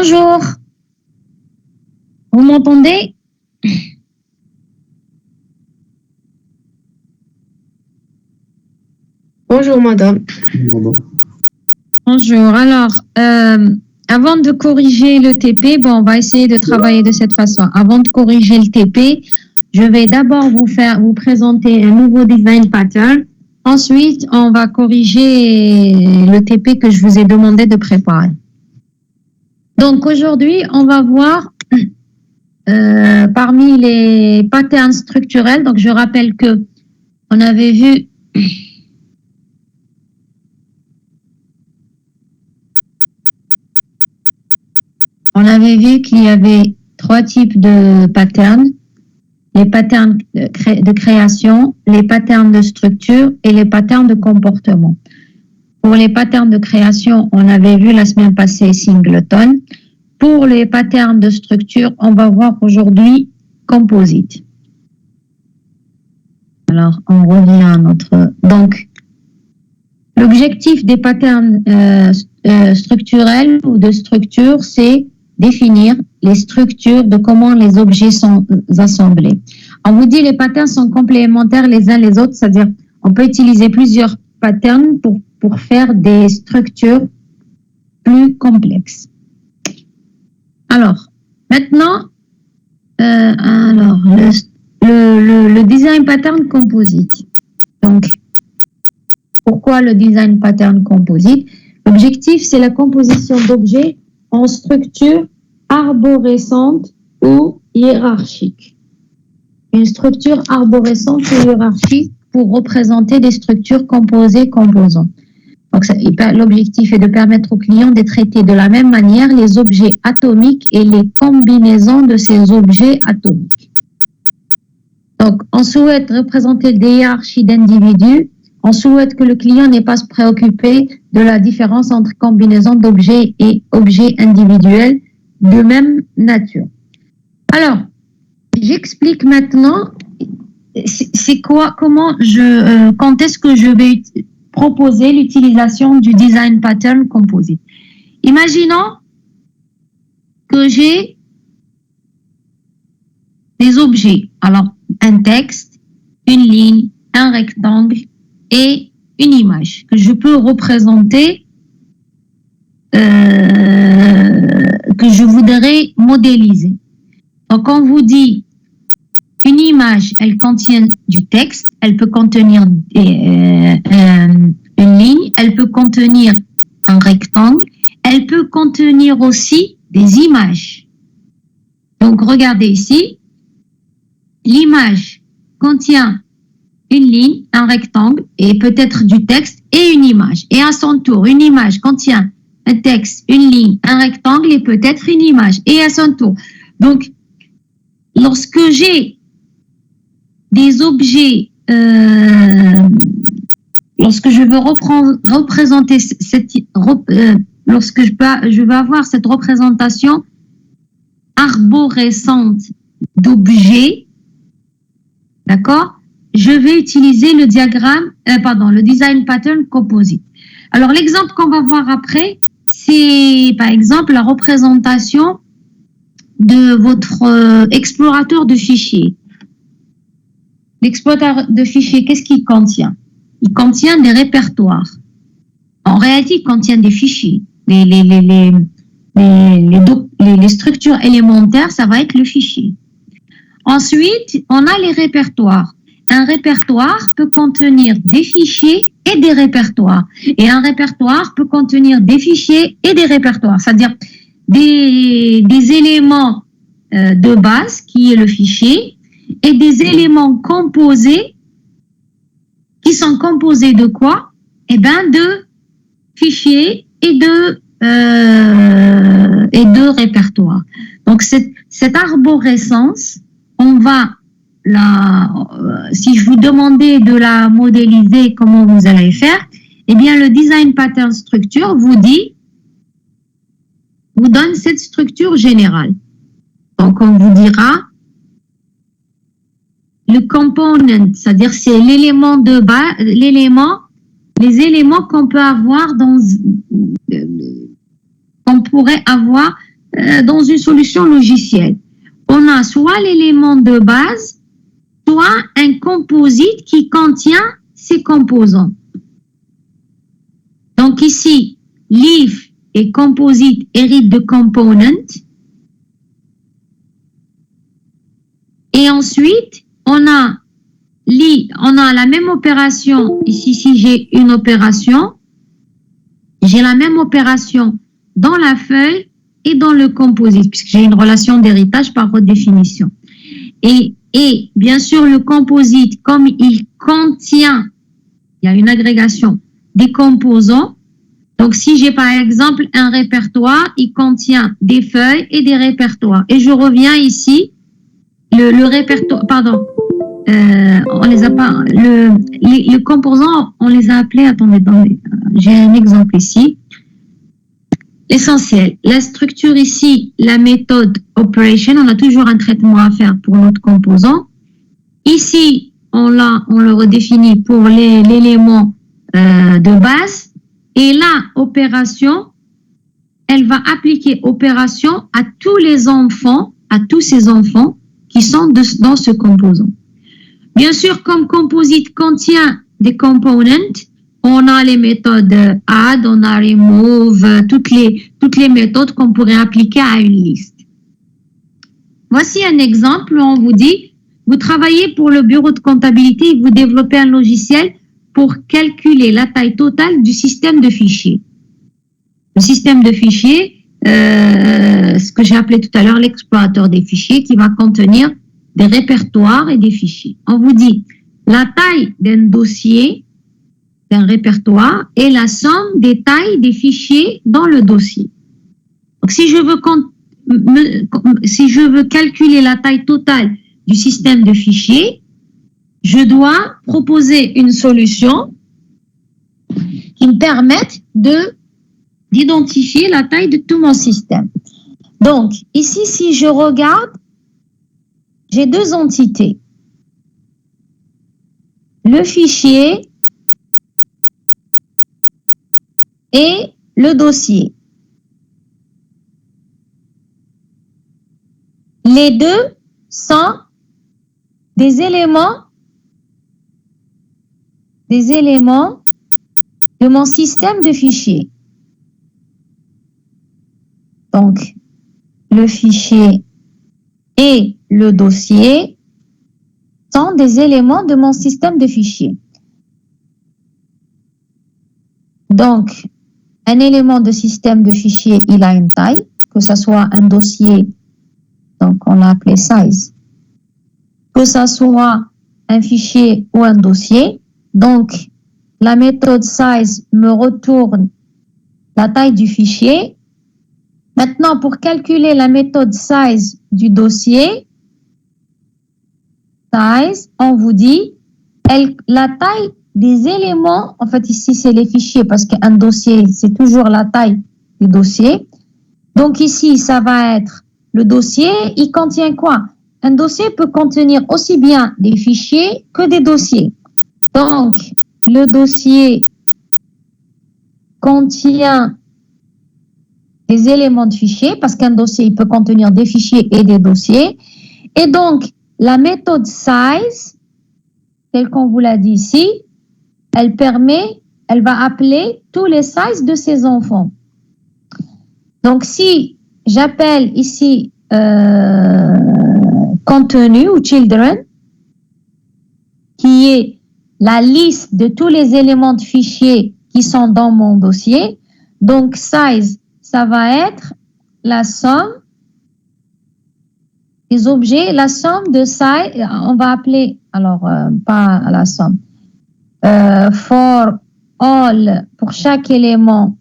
Bonjour, vous m'entendez? Bonjour madame. Bonjour, alors, avant de corriger le TP, on va essayer de travailler de cette façon. Avant de corriger le TP, je vais d'abord vous présenter un nouveau design pattern. Ensuite, on va corriger le TP que je vous ai demandé de préparer. Donc, aujourd'hui, on va voir parmi les patterns structurels. Donc, je rappelle que on avait vu qu'il y avait 3 types de patterns. Les patterns de création, les patterns de structure et les patterns de comportement. Pour les patterns de création, on avait vu la semaine passée Singleton. Pour les patterns de structure, on va voir aujourd'hui Composite. Alors, on revient à notre... Donc, l'objectif des patterns structurels ou de structure, c'est définir les structures de comment les objets sont assemblés. On vous dit les patterns sont complémentaires les uns les autres, c'est-à-dire on peut utiliser plusieurs patterns pour faire des structures plus complexes. Alors, maintenant, le design pattern composite. Donc, pourquoi le design pattern composite? L'objectif, c'est la composition d'objets en structure arborescente ou hiérarchique. Une structure arborescente ou hiérarchique pour représenter des structures composées composantes. Donc, l'objectif est de permettre aux clients de traiter de la même manière les objets atomiques et les combinaisons de ces objets atomiques. Donc, on souhaite représenter des hiérarchies d'individus. On souhaite que le client n'ait pas à se préoccuper de la différence entre combinaisons d'objets et objets individuels de même nature. Alors, j'explique maintenant quand est-ce que je vais proposer l'utilisation du design pattern composite. Imaginons que j'ai des objets. Alors, un texte, une ligne, un rectangle et une image que je peux représenter, que je voudrais modéliser. Donc, on vous dit une image, elle contient du texte, elle peut contenir une ligne, elle peut contenir un rectangle, elle peut contenir aussi des images. Donc, regardez ici, l'image contient une ligne, un rectangle et peut-être du texte et une image. Et à son tour, une image contient un texte, une ligne, un rectangle et peut-être une image. Et à son tour. Donc, lorsque j'ai des objets, lorsque je veux représenter lorsque je veux avoir cette représentation arborescente d'objets, d'accord? Je vais utiliser le design pattern composite. Alors, l'exemple qu'on va voir après, c'est par exemple la représentation de votre explorateur de fichiers. L'explorateur de fichiers, qu'est-ce qu'il contient? Il contient des répertoires. En réalité, il contient des fichiers. Les structures élémentaires, ça va être le fichier. Ensuite, on a les répertoires. Un répertoire peut contenir des fichiers et des répertoires. Et un répertoire peut contenir des fichiers et des répertoires, c'est-à-dire des éléments de base, qui est le fichier, et des éléments composés, qui sont composés de quoi? Eh bien, de fichiers et de répertoires. Donc, cette arborescence, on va si je vous demandais de la modéliser, comment vous allez faire? Eh bien, le design pattern structure vous donne cette structure générale. Donc, on vous dira le component, c'est-à-dire c'est l'élément de base, les éléments qu'on peut avoir qu'on pourrait avoir dans une solution logicielle. On a soit l'élément de base, soit un composite qui contient ses composants. Donc ici, leaf et composite héritent de component. Et ensuite, on a la même opération. Ici, si j'ai une opération, j'ai la même opération dans la feuille et dans le composite, puisque j'ai une relation d'héritage par redéfinition. Et bien sûr, le composite, comme il contient, il y a une agrégation des composants. Donc, si j'ai par exemple un répertoire, il contient des feuilles et des répertoires. Et je reviens ici, le répertoire, pardon, on les a pas, les composants, on les a appelés, attendez, j'ai un exemple ici. L'essentiel, la structure ici, la méthode operation, on a toujours un traitement à faire pour notre composant. Ici, on le redéfinit pour l'élément de base. Et là, opération, elle va appliquer opération à tous les enfants, à tous ces enfants qui sont dans ce composant. Bien sûr, comme composite contient des components, on a les méthodes add, on a remove, toutes les méthodes qu'on pourrait appliquer à une liste. Voici un exemple où on vous dit, vous travaillez pour le bureau de comptabilité et vous développez un logiciel pour calculer la taille totale du système de fichiers. Le système de fichiers, ce que j'ai appelé tout à l'heure l'explorateur des fichiers, qui va contenir des répertoires et des fichiers. On vous dit la taille d'un dossier, d'un répertoire, est la somme des tailles des fichiers dans le dossier. Donc, si je veux calculer la taille totale du système de fichiers, je dois proposer une solution qui me permette d'identifier la taille de tout mon système. Donc, ici, si je regarde, j'ai deux entités. Le fichier et le dossier. Les deux sont des éléments de mon système de fichiers. Donc, le fichier et le dossier sont des éléments de mon système de fichiers. Donc, un élément de système de fichiers, il a une taille, que ce soit un dossier, donc on l'a appelé size, que ce soit un fichier ou un dossier. Donc, la méthode size me retourne la taille du fichier. Maintenant, pour calculer la méthode size du dossier, size, on vous dit la taille des éléments, en fait ici c'est les fichiers parce qu'un dossier, c'est toujours la taille du dossier. Donc ici, ça va être le dossier, il contient quoi? Un dossier peut contenir aussi bien des fichiers que des dossiers. Donc, le dossier contient des éléments de fichiers, parce qu'un dossier, il peut contenir des fichiers et des dossiers. Et donc, la méthode size, telle qu'on vous l'a dit ici, elle va appeler tous les sizes de ces enfants. Donc, si j'appelle ici contenu ou children, qui est la liste de tous les éléments de fichiers qui sont dans mon dossier, donc size, ça va être la somme des objets, la somme de size, on va appeler, alors pas la somme, for all, pour chaque élément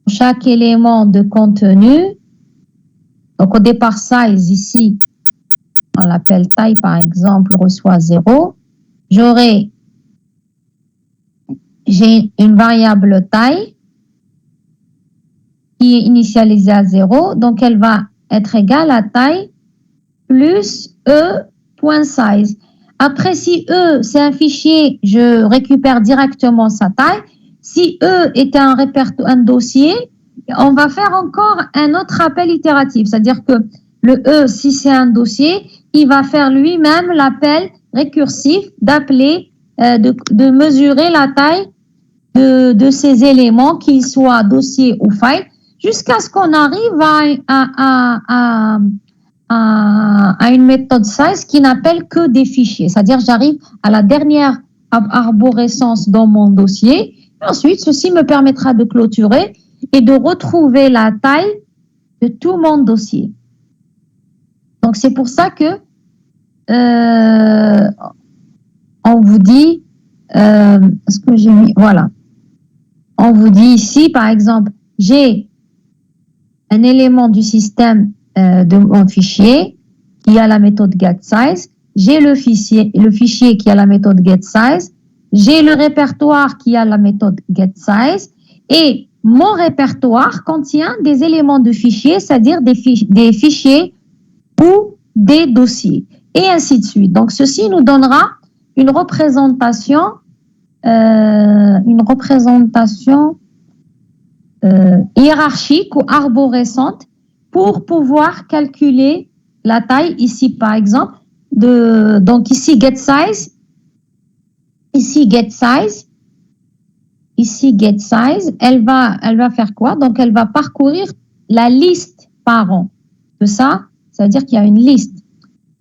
de contenu. Donc au départ size ici, on l'appelle taille par exemple, reçoit 0. J'ai une variable taille qui est initialisée à 0, donc elle va être égale à taille plus e.size. Après, si e, c'est un fichier, je récupère directement sa taille. Si e est un dossier, on va faire encore un autre appel itératif, c'est-à-dire que le E, si c'est un dossier, il va faire lui-même l'appel récursif d'appeler, de mesurer la taille de ces éléments, qu'ils soient dossier ou file, jusqu'à ce qu'on arrive à une méthode size qui n'appelle que des fichiers. C'est-à-dire, j'arrive à la dernière arborescence dans mon dossier. Et ensuite, ceci me permettra de clôturer et de retrouver la taille de tout mon dossier. Donc, c'est pour ça que on vous dit, ce que j'ai mis, voilà. On vous dit ici, par exemple, j'ai un élément du système de mon fichier qui a la méthode getSize, j'ai le fichier qui a la méthode getSize, j'ai le répertoire qui a la méthode getSize, et mon répertoire contient des éléments de fichier, c'est-à-dire des fichiers ou des dossiers, et ainsi de suite. Donc, ceci nous donnera une représentation hiérarchique ou arborescente pour pouvoir calculer la taille ici, par exemple, donc ici getSize, elle va faire quoi? Donc, elle va parcourir la liste par an. De ça veut dire qu'il y a une liste.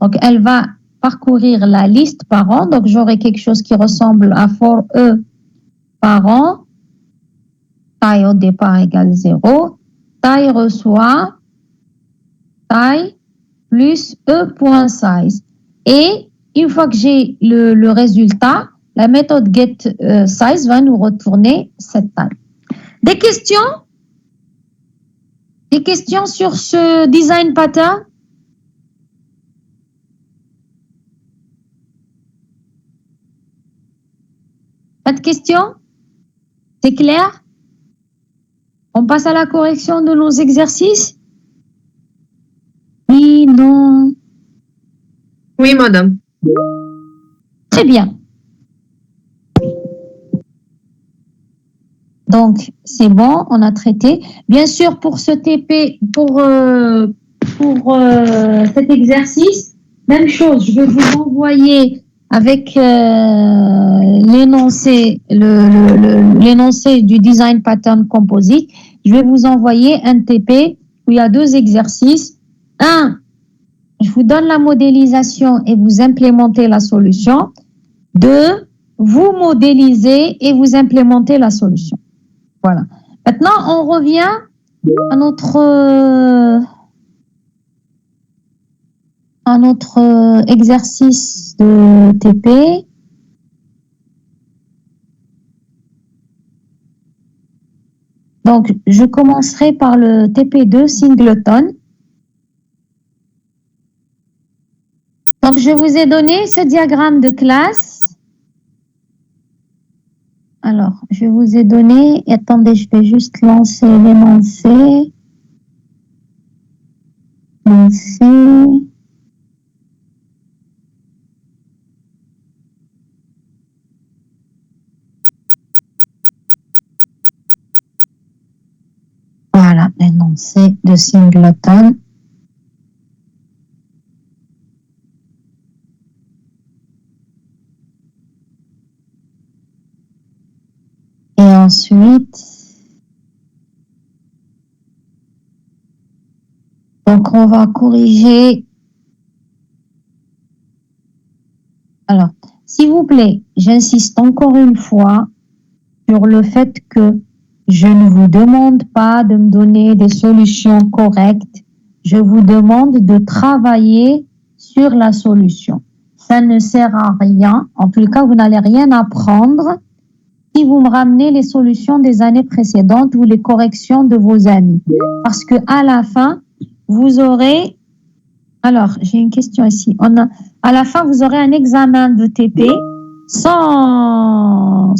Donc, elle va parcourir la liste par an. Donc, j'aurai quelque chose qui ressemble à for E par an. Taille au départ égale 0. Taille reçoit taille plus E.size. Et une fois que j'ai le résultat, la méthode getSize va nous retourner cette taille. Des questions? Des questions sur ce design pattern? Pas de questions? C'est clair? On passe à la correction de nos exercices? Oui, non. Oui, madame. Très bien. Donc, c'est bon, on a traité. Bien sûr, pour ce TP, pour cet exercice, même chose, je vais vous envoyer avec l'énoncé du design pattern composite. Je vais vous envoyer un TP où il y a 2 exercices. Un, je vous donne la modélisation et vous implémentez la solution. 2, vous modélisez et vous implémentez la solution. Voilà. Maintenant, on revient à notre exercice de TP. Donc, je commencerai par le TP2 singleton. Donc, je vous ai donné ce diagramme de classe. Alors, je vous ai donné, attendez, je vais juste lancer l'énoncé. Voilà, l'énoncé de singleton. Et ensuite, donc on va corriger. Alors, s'il vous plaît, j'insiste encore une fois sur le fait que je ne vous demande pas de me donner des solutions correctes. Je vous demande de travailler sur la solution. Ça ne sert à rien. En tout cas, vous n'allez rien apprendre si vous me ramenez les solutions des années précédentes ou les corrections de vos amis. Parce que à la fin, vous aurez... Alors, j'ai une question ici. À la fin, vous aurez un examen de TP sans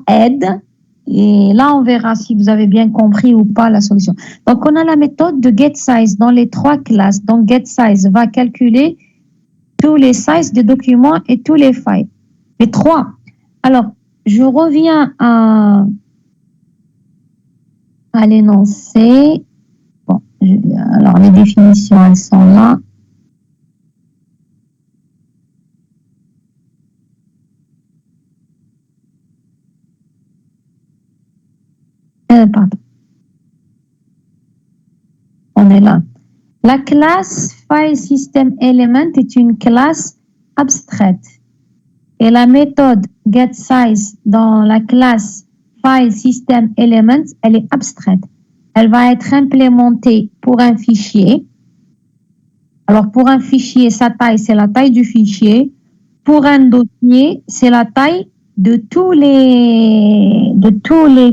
aide. Et là, on verra si vous avez bien compris ou pas la solution. Donc, on a la méthode de getSize dans les 3 classes. Donc, getSize va calculer tous les sizes de documents et tous les files. Les 3. Alors, je reviens à l'énoncé. Bon, alors, les définitions, elles sont là. Pardon. On est là. La classe File System Element est une classe abstraite. Et la méthode getSize dans la classe File System Element, elle est abstraite. Elle va être implémentée pour un fichier. Alors, pour un fichier, sa taille, c'est la taille du fichier. Pour un dossier, c'est la taille de tous les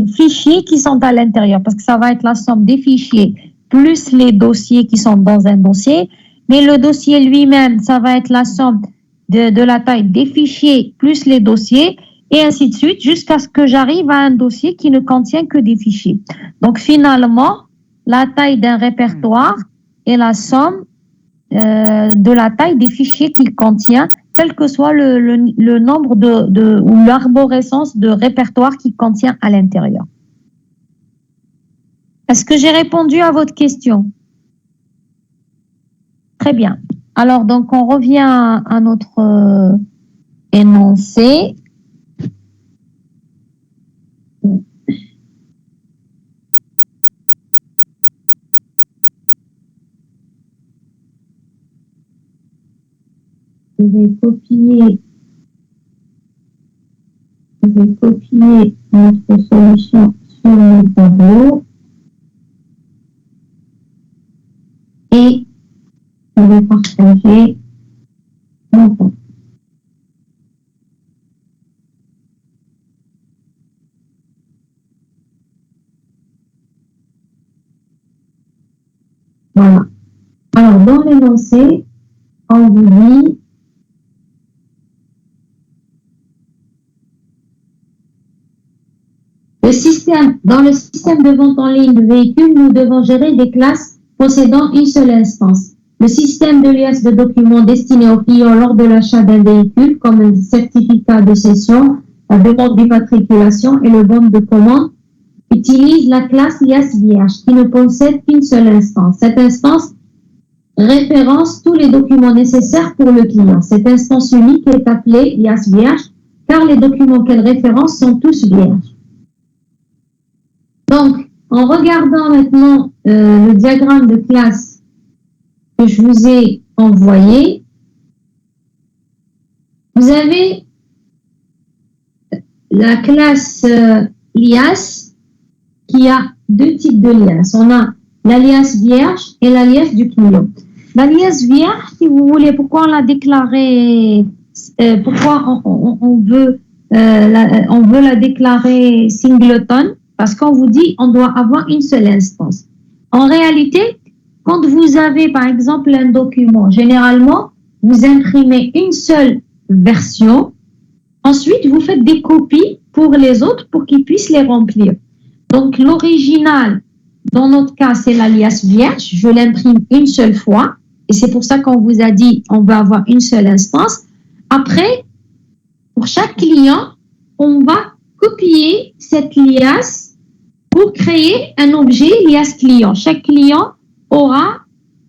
fichiers qui sont à l'intérieur, parce que ça va être la somme des fichiers plus les dossiers qui sont dans un dossier. Mais le dossier lui-même, ça va être la somme de la taille des fichiers plus les dossiers, et ainsi de suite, jusqu'à ce que j'arrive à un dossier qui ne contient que des fichiers. Donc, finalement, la taille d'un répertoire est la somme de la taille des fichiers qu'il contient, quel que soit le nombre ou l'arborescence de répertoire qu'il contient à l'intérieur. Est-ce que j'ai répondu à votre question? Très bien. Alors, donc, on revient à notre énoncé. Je vais copier notre solution sur le tableau et je vais partager mon tableau. Voilà. Alors, dans l'énoncé, on vous dit dans le système de vente en ligne de véhicules, nous devons gérer des classes possédant une seule instance. Le système de liasse de documents destinés aux clients lors de l'achat d'un véhicule, comme le certificat de cession, la demande d'immatriculation et le bon de commande, utilise la classe liasse vierge qui ne possède qu'une seule instance. Cette instance référence tous les documents nécessaires pour le client. Cette instance unique est appelée liasse vierge car les documents qu'elle référence sont tous vierges. Donc, en regardant maintenant le diagramme de classe que je vous ai envoyé, vous avez la classe liasse qui a deux types de liasses. On a la liasse vierge et la liasse du client. La liasse vierge, si vous voulez, pourquoi on l'a déclarée, pourquoi on veut la déclarer singleton? Parce qu'on vous dit on doit avoir une seule instance. En réalité, quand vous avez par exemple un document, généralement, vous imprimez une seule version. Ensuite, vous faites des copies pour les autres pour qu'ils puissent les remplir. Donc, l'original, dans notre cas, c'est la liasse vierge. Je l'imprime une seule fois. Et c'est pour ça qu'on vous a dit on va avoir une seule instance. Après, pour chaque client, on va copier cette liasse pour créer un objet liasse client. Chaque client aura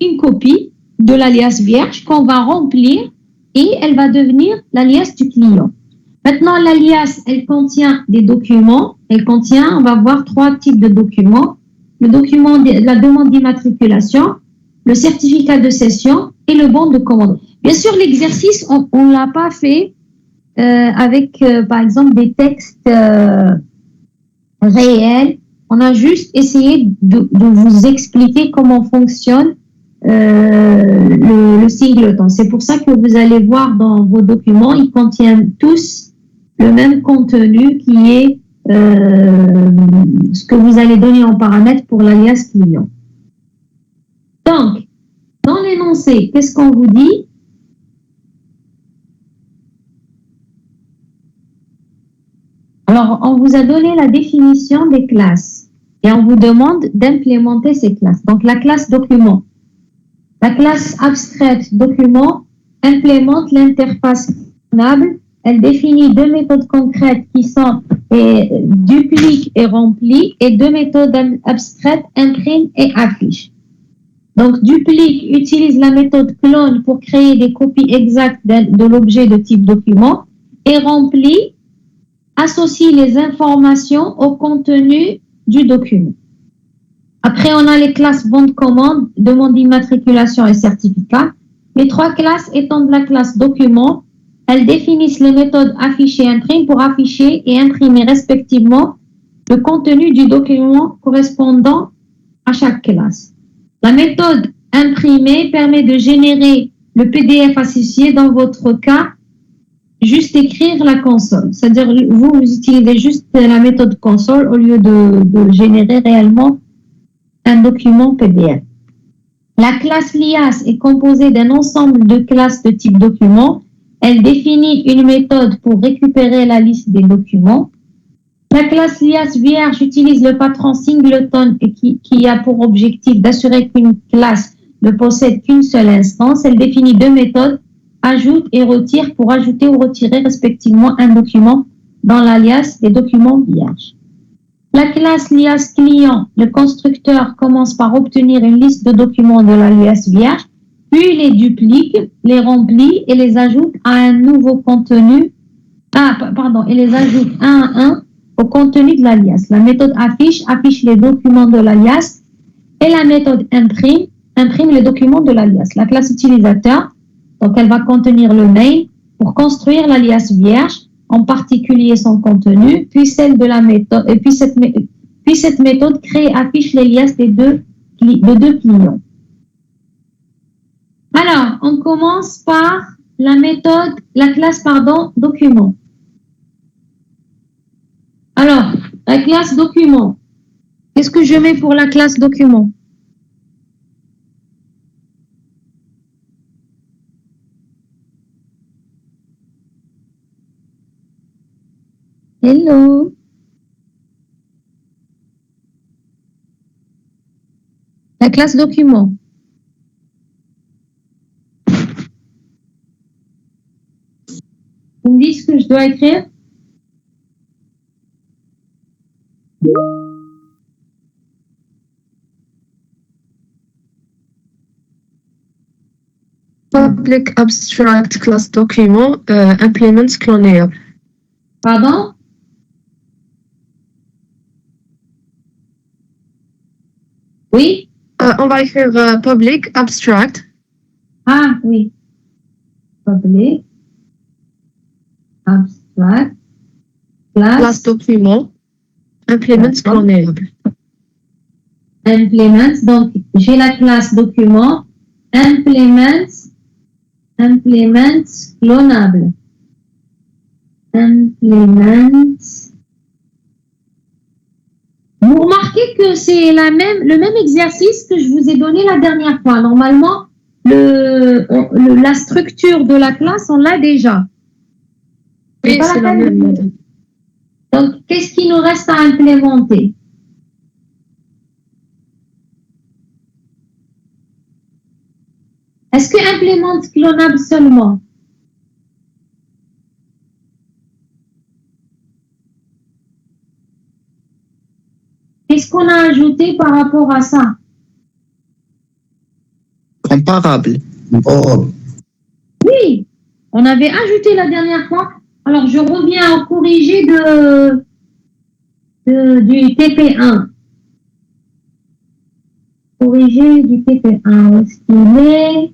une copie de la liasse vierge qu'on va remplir et elle va devenir la liasse du client. Maintenant, la liasse, elle contient des documents. On va voir trois types de documents. Le document de la demande d'immatriculation, le certificat de cession et le bon de commande. Bien sûr, l'exercice, on ne l'a pas fait avec, par exemple, des textes réels. On a juste essayé de vous expliquer comment fonctionne le singleton. C'est pour ça que vous allez voir dans vos documents, ils contiennent tous le même contenu qui est ce que vous allez donner en paramètre pour l'alias client. Donc, dans l'énoncé, qu'est-ce qu'on vous dit? Alors, on vous a donné la définition des classes et on vous demande d'implémenter ces classes. Donc, la classe document. La classe abstraite document implémente l'interface fonctionnable elle définit deux méthodes concrètes qui sont duplique et remplie, et deux méthodes abstraites, imprime et affiche. Donc, duplique utilise la méthode clone pour créer des copies exactes de l'objet de type document, et remplie associe les informations au contenu du document. Après, on a les classes bon de commande, demande d'immatriculation et certificat. Les trois classes étant de la classe document, elles définissent les méthodes afficher et imprime pour afficher et imprimer respectivement le contenu du document correspondant à chaque classe. La méthode imprimer permet de générer le PDF associé, dans votre cas, juste écrire la console. C'est-à-dire, vous utilisez juste la méthode console au lieu de générer réellement un document PDF. La classe lias est composée d'un ensemble de classes de type document. Elle définit une méthode pour récupérer la liste des documents. La classe lias vierge utilise le patron singleton et qui a pour objectif d'assurer qu'une classe ne possède qu'une seule instance. Elle définit deux méthodes, ajoute et retire, pour ajouter ou retirer respectivement un document dans l'alias des documents vierges. La classe lias client, le constructeur commence par obtenir une liste de documents de l'alias vierge, puis les duplique, les remplit et les ajoute à un nouveau contenu, et les ajoute un à un au contenu de l'alias. La méthode affiche les documents de l'alias, et la méthode imprime les documents de l'alias. La classe utilisateur, donc elle va contenir le mail pour construire l'alias vierge, en particulier son contenu, puis celle de la méthode, et puis cette méthode crée et affiche l'alias des deux clients. Alors, on commence par la classe document. Alors, la classe document. Qu'est-ce que je mets pour la classe document? Hello. La classe document. Vous me dites ce que je dois écrire? Public abstract class document implements clonable. Pardon? Oui? On va écrire public abstract. Ah, oui. Public abstract Class document implements clonable. Implements, donc j'ai la classe document, implements clonable. Implements. Vous remarquez que c'est le même exercice que je vous ai donné la dernière fois. Normalement, la structure de la classe, on l'a déjà. Oui, c'est la même. Donc, qu'est-ce qui nous reste à implémenter? Est-ce que implémente clonable seulement? Qu'est-ce qu'on a ajouté par rapport à ça? Comparable. Oui, on avait ajouté la dernière fois. Alors, je reviens au corrigé du TP1. Corrigé du TP1. Où est-ce qu'il est?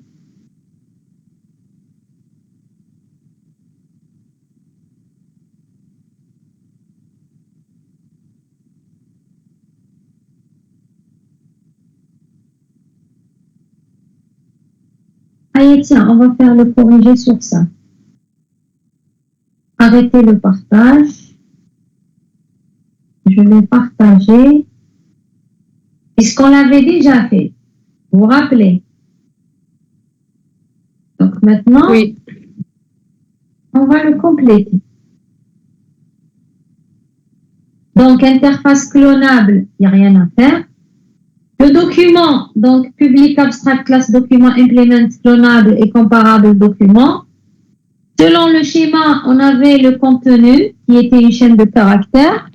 Allez, tiens, on va faire le corrigé sur ça. Arrêtez le partage. Je vais partager. Puisqu'on l'avait déjà fait. Vous vous rappelez? Donc maintenant, oui. On va le compléter. Donc, interface clonable, il n'y a rien à faire. Le document, donc public abstract class document implement clonable et comparable document. Selon le schéma, on avait le contenu qui était une chaîne de caractères.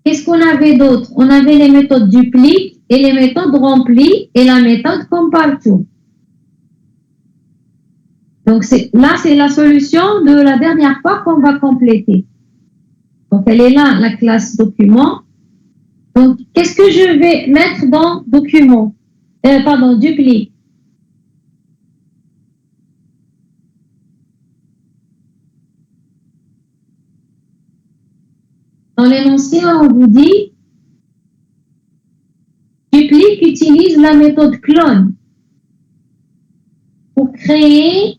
Qu'est-ce qu'on avait d'autre? On avait les méthodes duplique et les méthodes remplies et la méthode compare-tout. Donc là, c'est la solution de la dernière fois qu'on va compléter. Donc elle est là, la classe document. Donc qu'est-ce que je vais mettre dans document? Duplique. Dans l'énoncé, on vous dit duplique utilise la méthode clone pour créer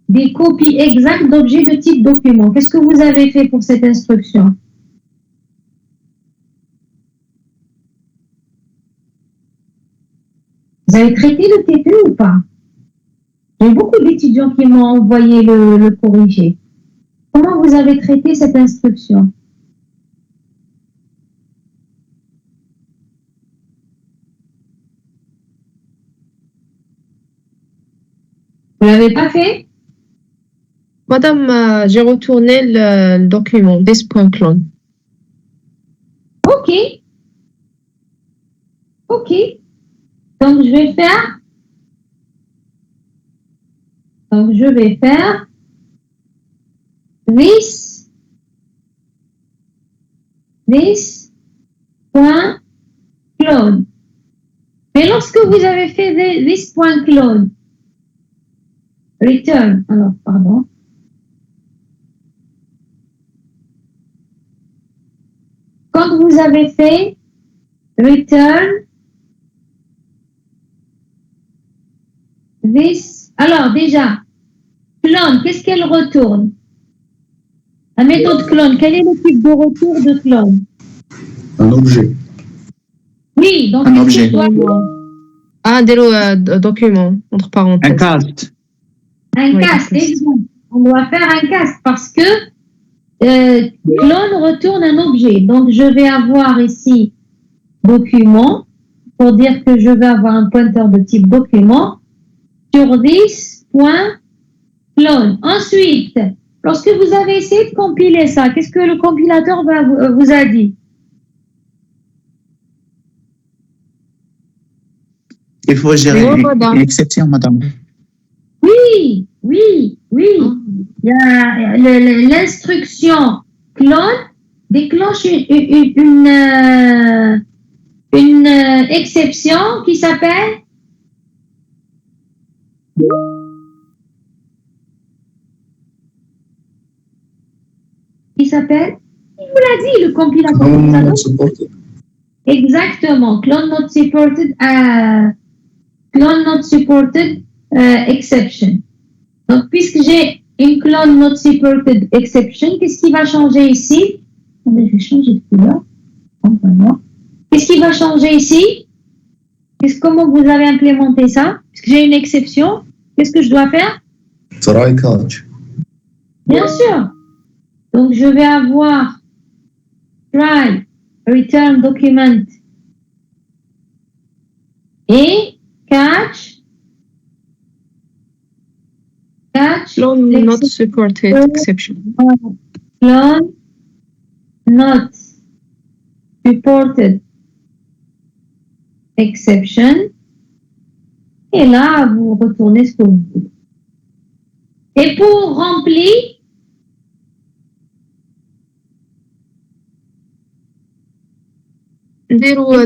des copies exactes d'objets de type document. Qu'est-ce que vous avez fait pour cette instruction? Vous avez traité le TP ou pas? J'ai beaucoup d'étudiants qui m'ont envoyé le corrigé. Comment vous avez traité cette instruction? Vous l'avez pas fait? Madame, j'ai retourné le document, this.clone. Ok. Ok. Donc, je vais faire this.clone. Mais lorsque vous avez fait this.clone, return, alors, pardon. Quand vous avez fait return this, alors déjà, clone, qu'est-ce qu'elle retourne? La méthode clone, quel est le type de retour de clone? Un objet. Oui, donc un objet. Un document, entre parenthèses. Un cast. Un cast, exact. On doit faire un cast parce que clone retourne un objet. Donc, je vais avoir ici document pour dire que je vais avoir un pointeur de type document sur this.clone. Ensuite, lorsque vous avez essayé de compiler ça, qu'est-ce que le compilateur vous a dit? Il faut gérer une exception, madame. Oui. Il y a l'instruction clone déclenche une exception qui s'appelle Il vous l'a dit, le compilateur. Exactement, clone not supported exception. Donc, puisque j'ai une clone not supported exception, qu'est-ce qui va changer ici? Je vais changer de couleur. Qu'est-ce qui va changer ici? Comment vous avez implémenté ça? Puisque j'ai une exception, qu'est-ce que je dois faire? Try catch. Bien sûr. Donc, je vais avoir try return document et catch clone not supported exception. Clone not supported exception. Et là, vous retournez ce que vous voulez. Et pour remplir,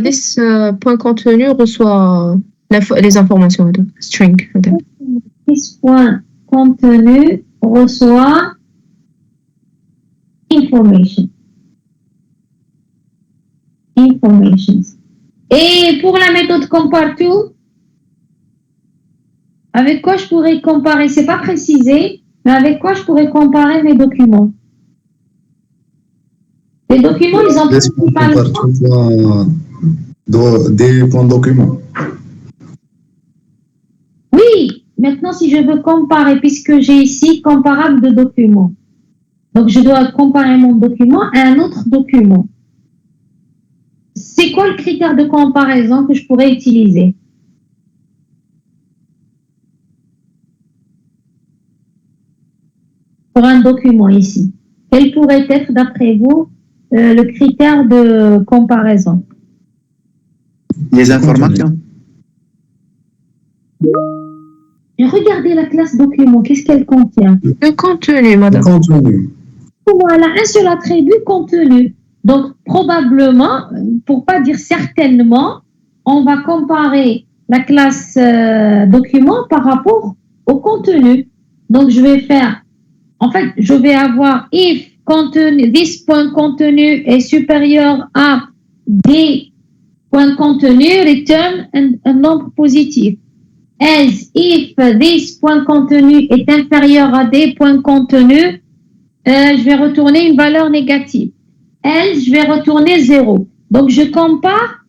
this point contenu reçoit les informations, string. This point contenu reçoit informations. Et pour la méthode compare-tout, avec quoi je pourrais comparer? C'est pas précisé, mais avec quoi je pourrais comparer mes documents? Les documents, ils ont principalement des points documents. Oui, maintenant si je veux comparer, puisque j'ai ici comparable de documents. Donc je dois comparer mon document à un autre document. C'est quoi le critère de comparaison que je pourrais utiliser? sur un document ici. Quel pourrait être, d'après vous, le critère de comparaison? Les informations. Regardez la classe document, qu'est-ce qu'elle contient? Le contenu, madame. Le contenu. Voilà, un seul attribut, contenu. Donc, probablement, pour pas dire certainement, on va comparer la classe document par rapport au contenu. Donc, je vais faire, en fait, je vais avoir if contenu, this point contenu est supérieur à des points contenu, return un nombre positif. Else, if this point contenu est inférieur à des points contenus, je vais retourner une valeur négative. Else, je vais retourner 0. Donc, je compare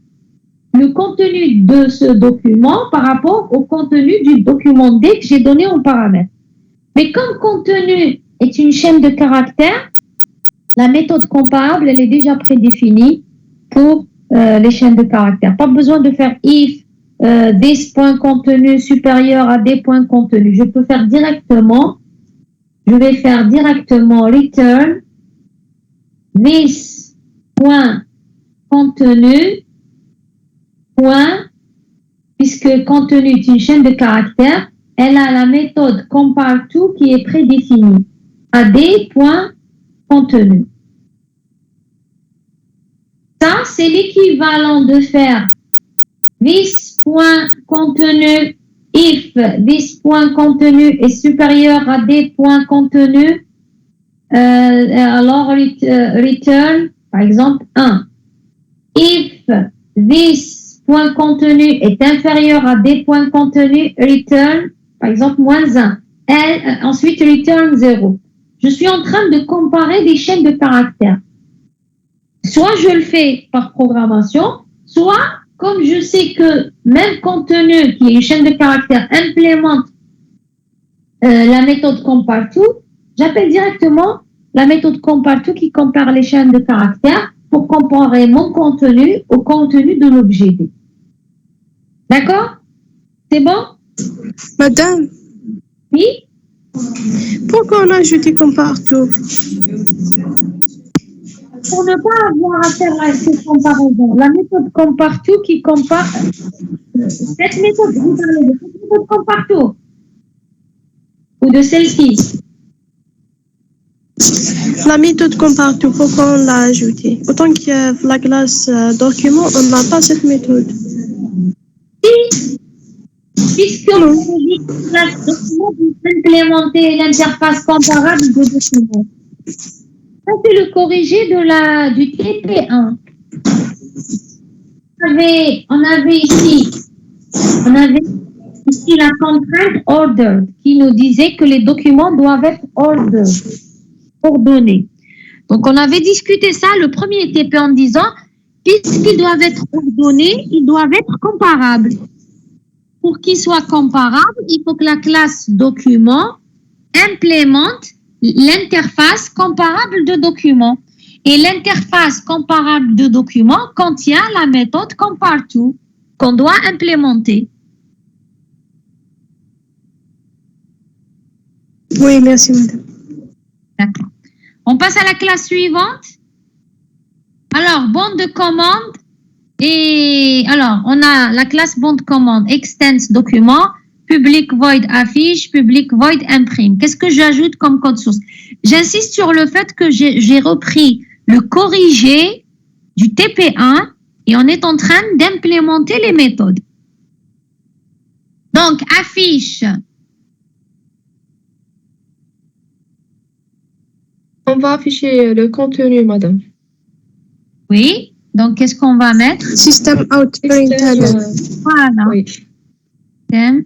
le contenu de ce document par rapport au contenu du document D que j'ai donné en paramètre. Mais comme contenu est une chaîne de caractères, la méthode comparable, elle est déjà prédéfinie pour les chaînes de caractères. Pas besoin de faire if this point contenu supérieur à des points contenus. Je peux faire directement, je vais faire directement return this point contenu point, puisque contenu est une chaîne de caractères, elle a la méthode compare-to qui est prédéfinie à des points contenus. Ça, c'est l'équivalent de faire this point contenu if this point contenu est supérieur à des points contenus, alors return, par exemple, 1. If this point contenu est inférieur à des points contenus, return, par exemple, -1. Ensuite, return 0. Je suis en train de comparer des chaînes de caractères. Soit je le fais par programmation, soit comme je sais que même contenu qui est une chaîne de caractères implémente la méthode compare-to, j'appelle directement la méthode compare-to qui compare les chaînes de caractères pour comparer mon contenu au contenu de l'objet D. D'accord? C'est bon? Madame, Oui? pourquoi on a ajouté compare-to? Pour ne pas avoir à faire cette comparaison. La méthode compare-to qui compare... cette méthode, vous parlez de cette méthode compare-to ou de celle-ci? La méthode compare-to, pourquoi on l'a ajoutée? Autant que la classe document, on n'a pas cette méthode. Puisque on dit que la document pour implémenter l'interface comparable de document. Ça, c'est le corrigé du TP1. On avait ici la contrainte ordered qui nous disait que les documents doivent être ordonnés. Donc, on avait discuté ça, le premier TP en disant, puisqu'ils doivent être ordonnés, ils doivent être comparables. Pour qu'ils soient comparables, il faut que la classe document implémente l'interface comparable de documents. Et l'interface comparable de documents contient la méthode compare-to qu'on doit implémenter. Oui, merci, madame. D'accord. On passe à la classe suivante. Alors, bande de commande. Et alors, on a la classe bande de commande, extends document, public void affiche, public void imprime. Qu'est-ce que j'ajoute comme code source? J'insiste sur le fait que j'ai repris le corrigé du TP1 et on est en train d'implémenter les méthodes. Donc, affiche. On va afficher le contenu, madame. Oui. Donc, qu'est-ce qu'on va mettre? System out println. Voilà. Oui. System.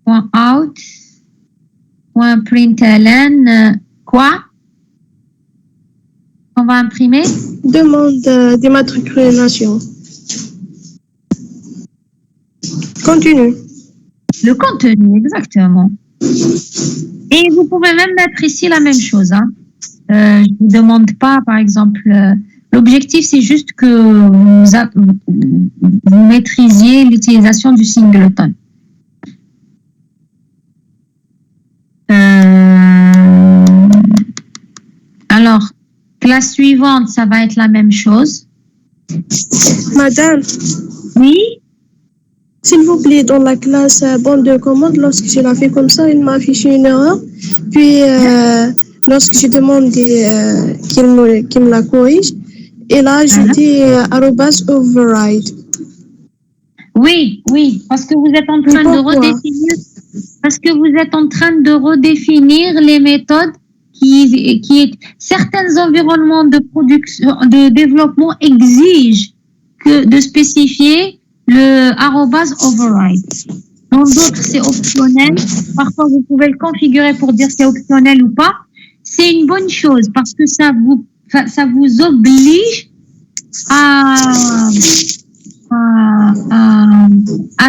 .out. .println. Quoi? On va imprimer? Demande d'immatriculation. Continue. Le contenu, exactement. Et vous pouvez même mettre ici la même chose. Hein. Je ne vous demande pas, par exemple, l'objectif, c'est juste que vous maîtrisiez l'utilisation du singleton. Alors, classe suivante, ça va être la même chose. Madame, Oui. s'il vous plaît, dans la classe bande de commande, lorsque je l'ai fait comme ça, il m'a affiché une erreur. Puis, lorsque j'ai demandé qu'il me la corrige, il a ajouté @override. Oui, oui, parce que vous êtes en train de redéfinir, les méthodes certains environnements de production, de développement exigent de spécifier le @override. Dans d'autres, c'est optionnel. Parfois, vous pouvez le configurer pour dire c'est optionnel ou pas. C'est une bonne chose parce que ça vous oblige à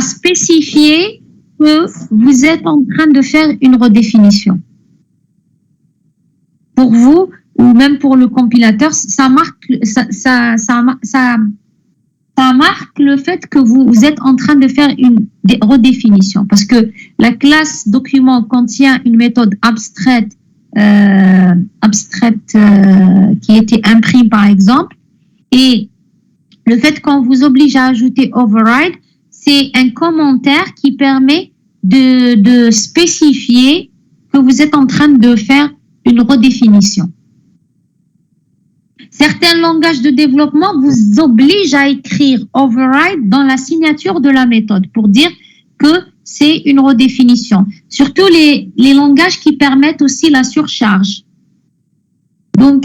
spécifier que vous êtes en train de faire une redéfinition. Pour vous, ou même pour le compilateur, ça marque le fait que vous êtes en train de faire une redéfinition. Parce que la classe document contient une méthode abstraite qui était imprimée par exemple, et le fait qu'on vous oblige à ajouter override, c'est un commentaire qui permet de spécifier que vous êtes en train de faire une redéfinition. Certains langages de développement vous obligent à écrire override dans la signature de la méthode pour dire que c'est une redéfinition. Surtout les langages qui permettent aussi la surcharge. Donc,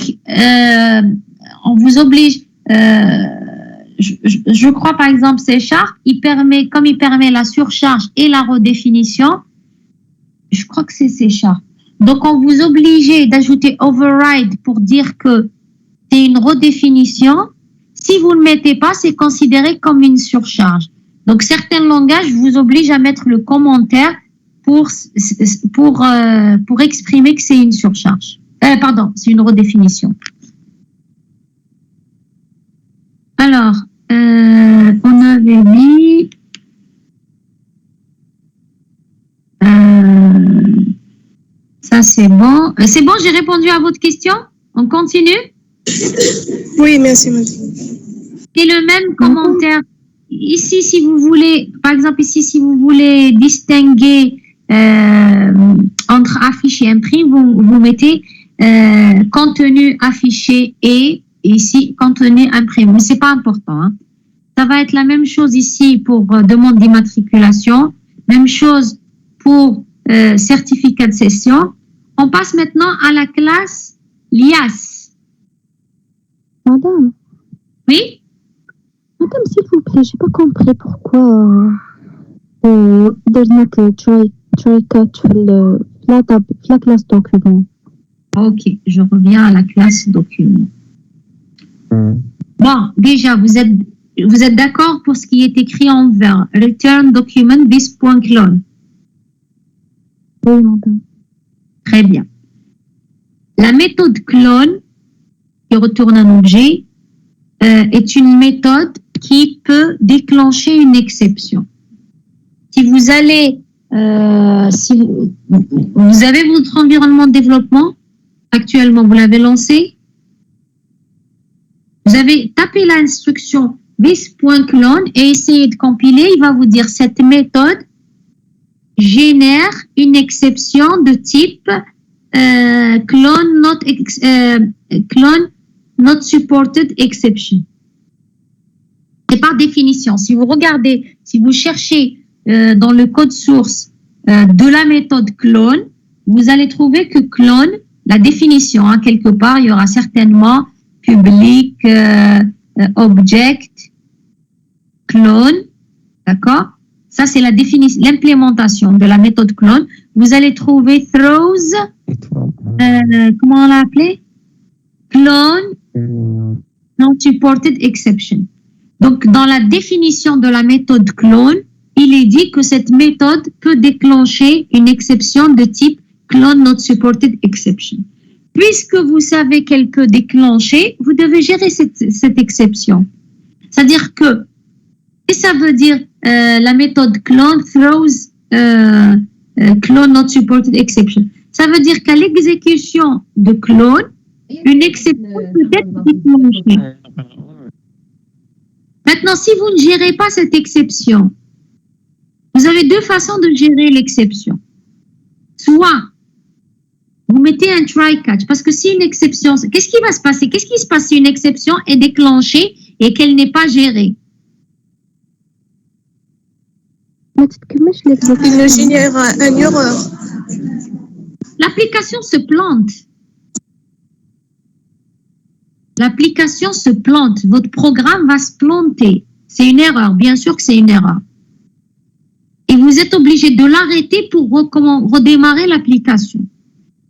on vous oblige... je crois par exemple C#, comme il permet la surcharge et la redéfinition, je crois que c'est C#. Donc on vous oblige d'ajouter override pour dire que c'est une redéfinition. Si vous ne le mettez pas, c'est considéré comme une surcharge. Donc certains langages vous obligent à mettre le commentaire pour exprimer que c'est une surcharge. C'est une redéfinition. Alors, on avait mis ça c'est bon. C'est bon, j'ai répondu à votre question. On continue? Oui, merci, madame. C'est le même commentaire. Ici, si vous voulez, par exemple, si vous voulez distinguer entre affiché et imprimé, vous mettez contenu affiché et ici, contenu imprimé. Mais ce n'est pas important. Hein. Ça va être la même chose ici pour demande d'immatriculation. Même chose pour certificat de session. On passe maintenant à la classe LIAS. Madame. Oui? Madame, s'il vous plaît, j'ai pas compris pourquoi درنا try catch la classe document. Ok, je reviens à la classe document. Bon, déjà, vous êtes d'accord pour ce qui est écrit en vert. Return document this.clone. Oui, madame. Très bien. La méthode clone, qui retourne un objet, est une méthode qui peut déclencher une exception. Si vous allez, vous avez votre environnement de développement, actuellement, vous l'avez lancé, vous avez tapé l'instruction this.clone et essayé de compiler, il va vous dire cette méthode génère une exception de type clone not supported exception. C'est par définition. Si vous regardez, si vous cherchez dans le code source de la méthode clone, vous allez trouver que clone, la définition, hein, quelque part, il y aura certainement public, object, clone, d'accord? Ça, c'est la définition, l'implémentation de la méthode clone. Vous allez trouver throws, comment on l'a appelé? Clone, non supported exception. Donc, dans la définition de la méthode clone, il est dit que cette méthode peut déclencher une exception de type clone not supported exception. Puisque vous savez qu'elle peut déclencher, vous devez gérer cette exception. C'est-à-dire que, et ça veut dire la méthode clone throws clone not supported exception. Ça veut dire qu'à l'exécution de clone, une exception peut être déclenchée. Maintenant, si vous ne gérez pas cette exception, vous avez deux façons de gérer l'exception. Soit vous mettez un try-catch, parce que si une exception, qu'est-ce qui va se passer? Qu'est-ce qui se passe si une exception est déclenchée et qu'elle n'est pas gérée? Il nous génère une erreur. L'application se plante. L'application se plante. Votre programme va se planter. C'est une erreur. Bien sûr que c'est une erreur. Et vous êtes obligé de l'arrêter pour redémarrer l'application.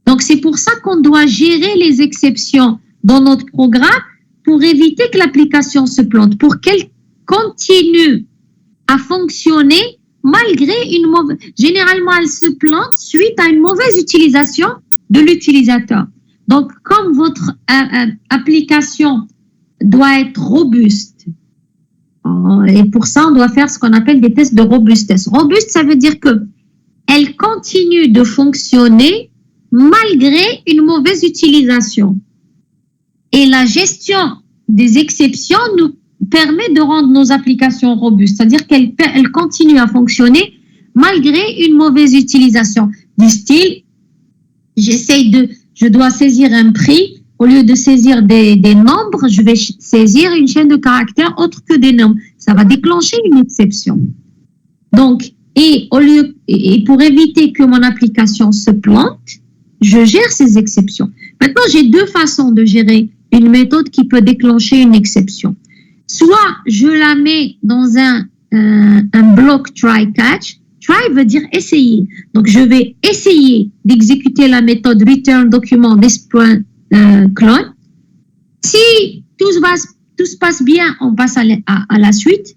Donc, c'est pour ça qu'on doit gérer les exceptions dans notre programme pour éviter que l'application se plante, pour qu'elle continue à fonctionner malgré une mauvaise... Généralement, elle se plante suite à une mauvaise utilisation de l'utilisateur. Donc, comme votre application doit être robuste, et pour ça, on doit faire ce qu'on appelle des tests de robustesse. Robuste, ça veut dire que elle continue de fonctionner malgré une mauvaise utilisation. Et la gestion des exceptions nous permet de rendre nos applications robustes, c'est-à-dire qu'elles continuent à fonctionner malgré une mauvaise utilisation. Du style, je dois saisir un prix, au lieu de saisir des nombres, je vais saisir une chaîne de caractères autre que des nombres. Ça va déclencher une exception. Donc, et pour éviter que mon application se plante, je gère ces exceptions. Maintenant, j'ai deux façons de gérer une méthode qui peut déclencher une exception. Soit je la mets dans un bloc try-catch. Try veut dire essayer. Donc, je vais essayer d'exécuter la méthode return document this.clone. Si tout se passe bien, on passe à la suite.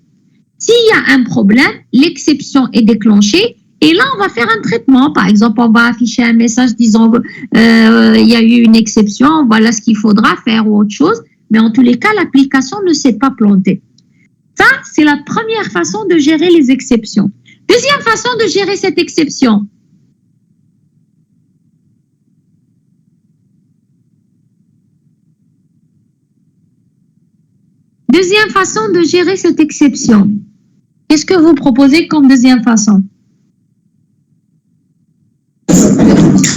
S'il y a un problème, l'exception est déclenchée. Et là, on va faire un traitement. Par exemple, on va afficher un message disant il y a eu une exception, voilà ce qu'il faudra faire ou autre chose. Mais en tous les cas, l'application ne s'est pas plantée. Ça, c'est la première façon de gérer les exceptions. Deuxième façon de gérer cette exception. Deuxième façon de gérer cette exception. Qu'est-ce que vous proposez comme deuxième façon?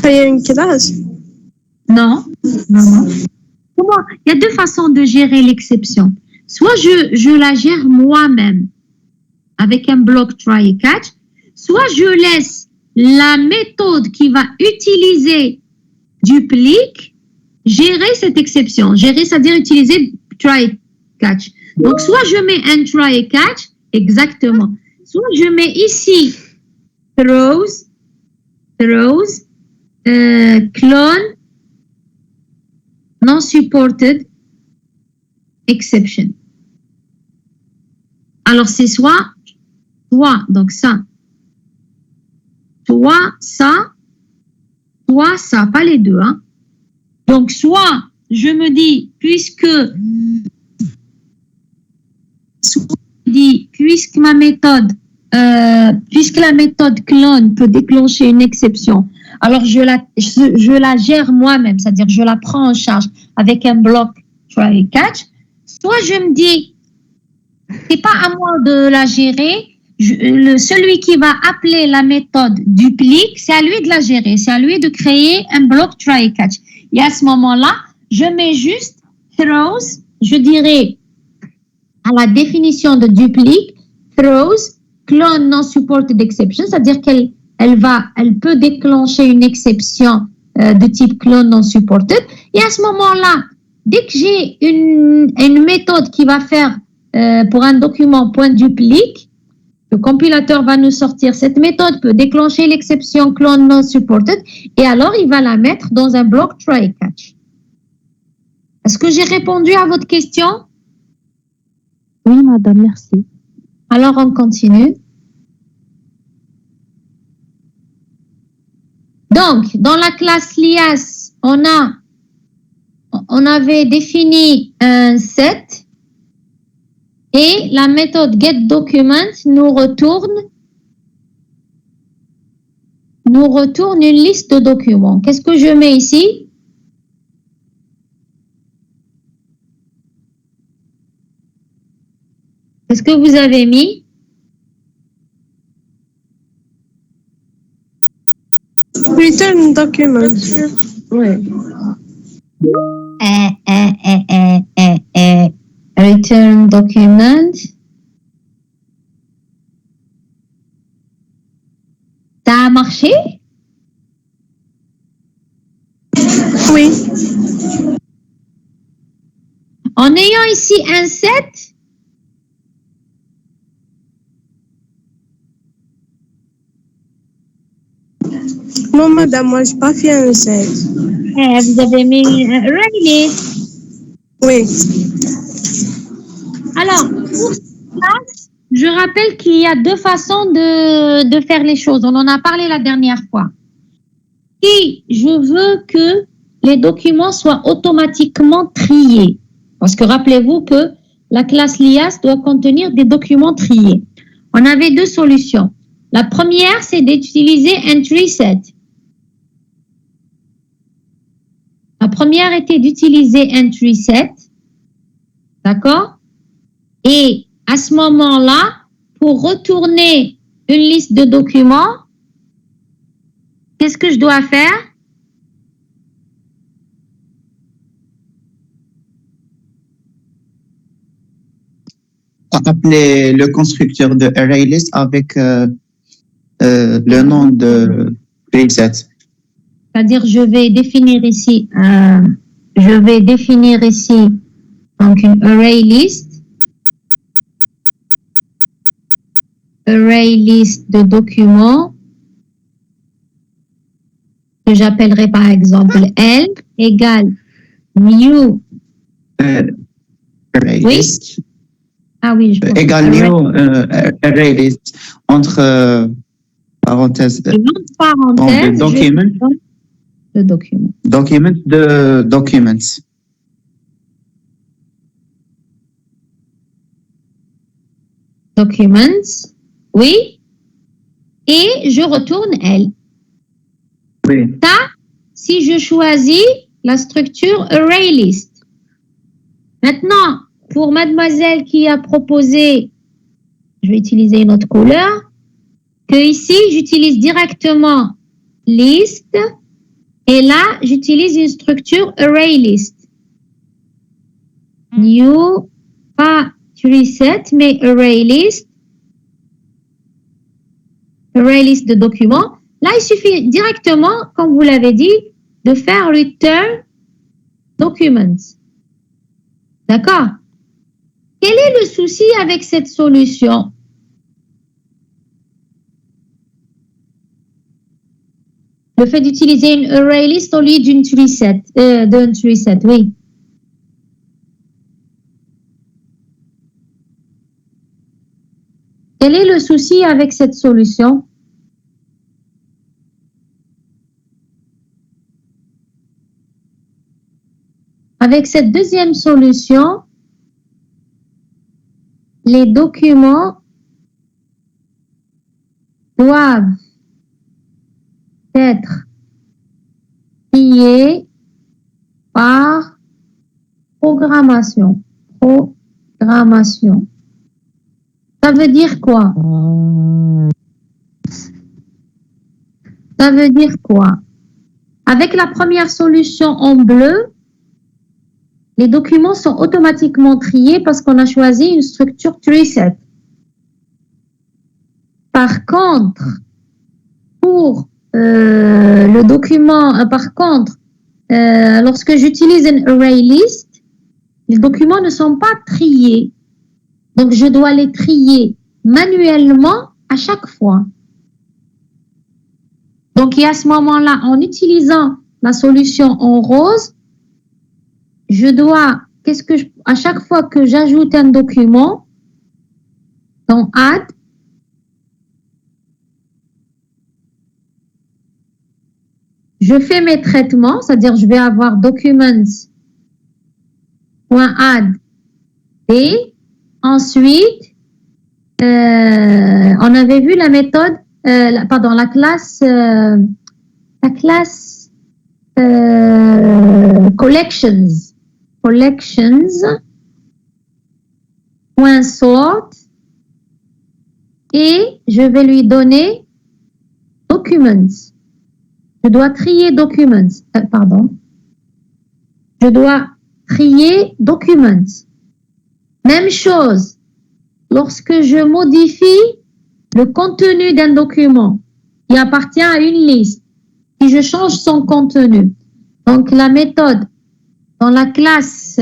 Créer une classe. Non. Comment? Il y a deux façons de gérer l'exception. Soit je la gère moi-même avec un bloc try et catch, soit je laisse la méthode qui va utiliser duplique gérer cette exception. Gérer, c'est-à-dire utiliser try et catch. Donc, soit je mets un try et catch, exactement. Soit je mets ici throws, clone, non supported, exception. Alors, c'est soit, donc ça, soit ça, pas les deux. Hein. Donc, soit je me dis, puisque ma méthode, puisque la méthode clone peut déclencher une exception, alors je la gère moi-même, c'est-à-dire je la prends en charge avec un bloc try et catch. Soit je me dis, c'est pas à moi de la gérer, celui qui va appeler la méthode duplique, c'est à lui de la gérer, c'est à lui de créer un bloc try et catch. Et à ce moment-là, je mets juste throws, je dirais à la définition de duplique, throws, clone non supported exception, c'est-à-dire qu'elle peut déclencher une exception de type clone non supported. Et à ce moment-là, dès que j'ai une méthode qui va faire pour un document point duplique, le compilateur va nous sortir cette méthode peut déclencher l'exception clone non supported et alors il va la mettre dans un bloc try et catch. Est-ce que j'ai répondu à votre question? Oui, madame, merci. Alors, on continue. Donc, dans la classe lias, on avait défini un set et la méthode getDocument nous retourne une liste de documents. Qu'est-ce que je mets ici? Qu'est-ce que vous avez mis? Return document. Ouais. Return document. Ça a marché? Oui. En ayant ici un 7, Non, madame, moi, je n'ai pas fait un 7. vous avez mis un array list. Oui. Alors, pour ça, je rappelle qu'il y a deux façons de faire les choses. On en a parlé la dernière fois. Si je veux que les documents soient automatiquement triés, parce que rappelez-vous que la classe LIAS doit contenir des documents triés. On avait deux solutions. La première, c'est d'utiliser un tree set. La première était d'utiliser un tree set. D'accord? Et à ce moment-là, pour retourner une liste de documents, qu'est-ce que je dois faire? Appeler le constructeur de ArrayList avec le nom de preset. C'est-à-dire, je vais définir ici donc une array list de documents que j'appellerai par exemple L égale new. ArrayList Ah oui, je pense. égale new ArrayList entre parenthèses. Et non parenthèse, document. Le document. Document de documents. Documents, oui. Et je retourne L. Oui. Ça, si je choisis la structure ArrayList. Maintenant, pour mademoiselle qui a proposé, je vais utiliser une autre couleur, que ici, j'utilise directement list, et là, j'utilise une structure ArrayList. New, pas reset, mais ArrayList. ArrayList de documents. Là, il suffit directement, comme vous l'avez dit, de faire return documents. D'accord? Quel est le souci avec cette solution? Le fait d'utiliser une ArrayList au lieu d'un tree set, oui. Quel est le souci avec cette solution? Avec cette deuxième solution, les documents doivent être triés par programmation. Ça veut dire quoi? Ça veut dire quoi? Avec la première solution en bleu, les documents sont automatiquement triés parce qu'on a choisi une structure treeset. Par contre, pour le document, lorsque j'utilise un array list, les documents ne sont pas triés. Donc, je dois les trier manuellement à chaque fois. Donc, et à ce moment-là, en utilisant la solution en rose, je dois, à chaque fois que j'ajoute un document dans Add, je fais mes traitements, c'est-à-dire je vais avoir documents.add et ensuite, on avait vu la méthode, la classe collections.sort et je vais lui donner documents. Je dois trier documents. Pardon. Je dois trier documents. Même chose. Lorsque je modifie le contenu d'un document qui appartient à une liste, si je change son contenu, donc la méthode dans la classe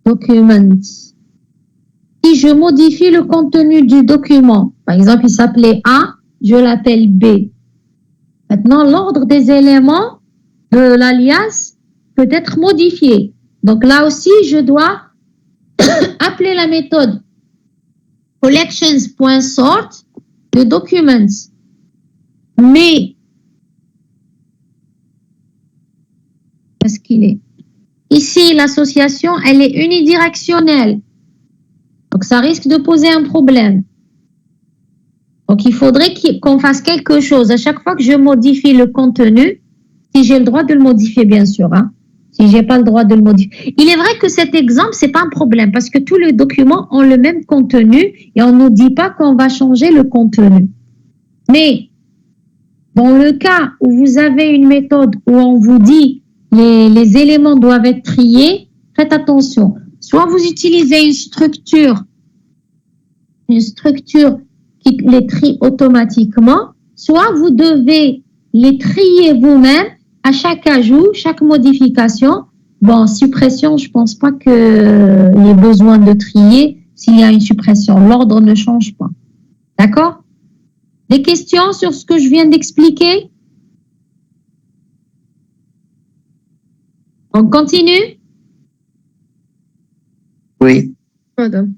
documents, si je modifie le contenu du document, par exemple, il s'appelait A, je l'appelle B. Maintenant, l'ordre des éléments de l'alias peut être modifié. Donc là aussi, je dois appeler la méthode collections.sort de documents. Mais, qu'est-ce qu'il est? Ici, l'association, elle est unidirectionnelle. Donc, ça risque de poser un problème. Donc, il faudrait qu'on fasse quelque chose. À chaque fois que je modifie le contenu, si j'ai le droit de le modifier, bien sûr, hein, si je n'ai pas le droit de le modifier. Il est vrai que cet exemple, ce n'est pas un problème parce que tous les documents ont le même contenu et on ne nous dit pas qu'on va changer le contenu. Mais, dans le cas où vous avez une méthode où on vous dit les éléments doivent être triés, faites attention. Soit vous utilisez une structure qui les trie automatiquement, soit vous devez les trier vous-même à chaque ajout, chaque modification. Bon, suppression, je ne pense pas qu'il y ait besoin de trier s'il y a une suppression. L'ordre ne change pas. D'accord? Des questions sur ce que je viens d'expliquer? On continue? Oui. Madame.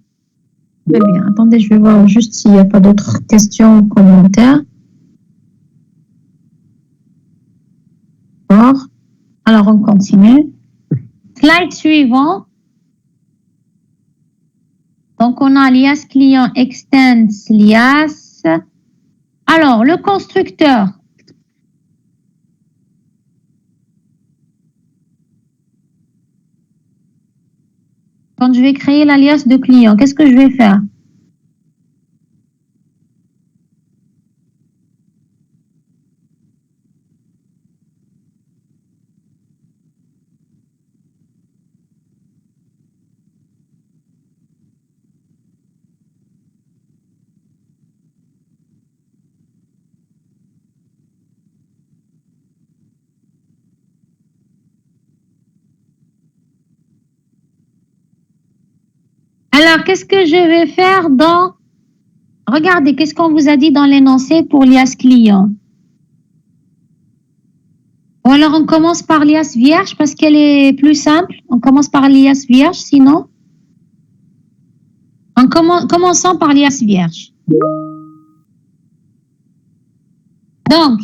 Très bien. Attendez, je vais voir juste s'il n'y a pas d'autres questions ou commentaires. Bon. Alors, on continue. Slide suivant. Donc, on a lias client extends lias. Alors, le constructeur. Quand je vais créer l'alias de client, qu'est-ce que je vais faire? Alors, qu'est-ce que je vais faire dans... Regardez, qu'est-ce qu'on vous a dit dans l'énoncé pour lias client? Ou alors, on commence par lias vierge parce qu'elle est plus simple. On commence par lias vierge, sinon. Commençons par lias vierge. Donc,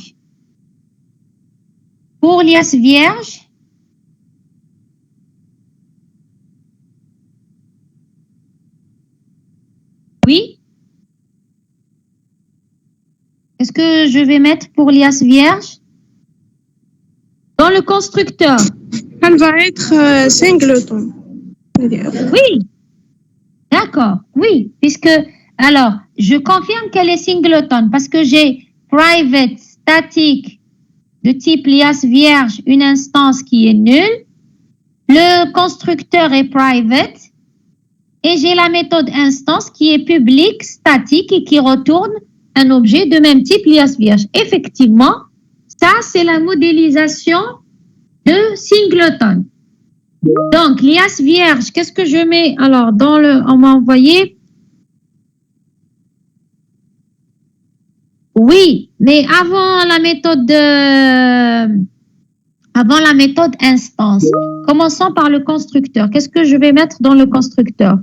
pour lias vierge, oui. Qu'est-ce que je vais mettre pour lias vierge? Dans le constructeur. Elle va être singleton. Oui. D'accord. Oui. Puisque, alors, je confirme qu'elle est singleton parce que j'ai private statique de type lias vierge, une instance qui est nulle. Le constructeur est private. Et j'ai la méthode instance qui est publique, statique et qui retourne un objet de même type lias vierge. Effectivement, ça c'est la modélisation de singleton. Donc, lias vierge, qu'est-ce que je mets? Alors, on m'a envoyé. Oui, mais avant la méthode instance. Commençons par le constructeur. Qu'est-ce que je vais mettre dans le constructeur?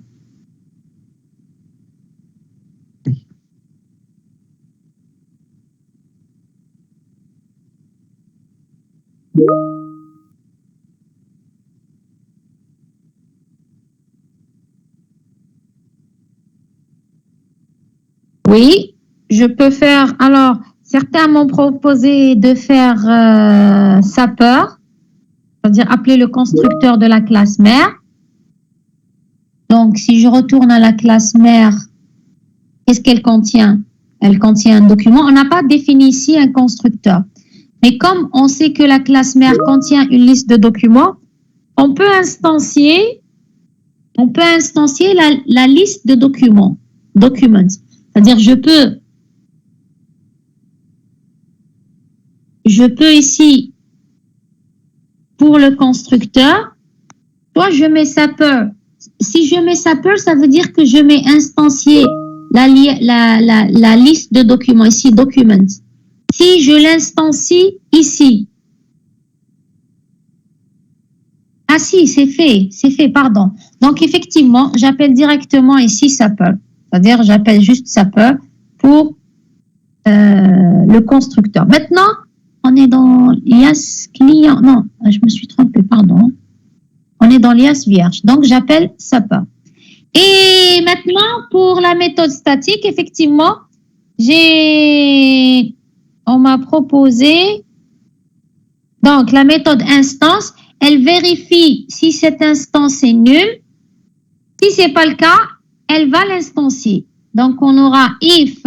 Oui, je peux faire... Alors, certains m'ont proposé de faire sapeur, c'est-à-dire appeler le constructeur de la classe mère. Donc, si je retourne à la classe mère, qu'est-ce qu'elle contient? Elle contient un document. On n'a pas défini ici un constructeur. Mais comme on sait que la classe mère contient une liste de documents, on peut instancier la liste de documents. Documents. C'est-à-dire, je peux ici, pour le constructeur, soit je mets sapeur. Si je mets sapeur, ça veut dire que je mets instancier la liste de documents, ici, documents. Si je l'instancie ici. Ah si, c'est fait, pardon. Donc, effectivement, j'appelle directement ici sapeur. C'est-à-dire, j'appelle juste sapeur pour le constructeur. Maintenant, on est dans l'IAS client. Non, je me suis trompée, pardon. On est dans l'IAS vierge. Donc, j'appelle sapeur. Et maintenant, pour la méthode statique, effectivement, on m'a proposé, donc la méthode instance, elle vérifie si cette instance est nulle. Si ce n'est pas le cas, elle va l'instancier. Donc, on aura if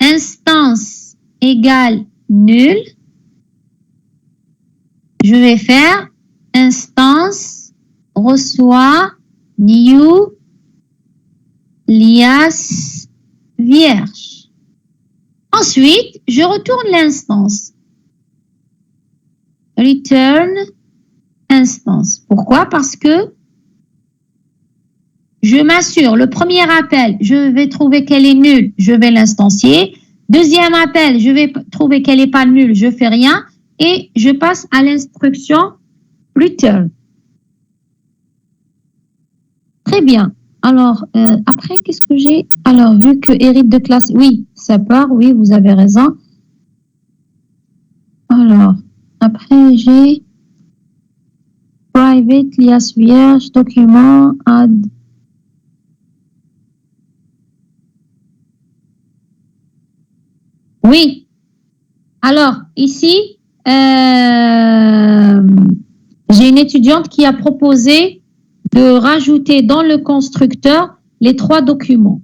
instance égale nul. Je vais faire instance reçoit new lias vierge. Ensuite, je retourne l'instance. Return instance. Pourquoi? Parce que je m'assure, le premier appel, je vais trouver qu'elle est nulle, je vais l'instancier. Deuxième appel, je vais trouver qu'elle n'est pas nulle, je ne fais rien. Et je passe à l'instruction return. Très bien. Alors, après, qu'est-ce que j'ai? Alors, vu que hérite de classe, oui, ça part, oui, vous avez raison. Alors, après, j'ai private, lias vierge, document, add. Oui. Alors, ici, j'ai une étudiante qui a proposé de rajouter dans le constructeur les 3 documents.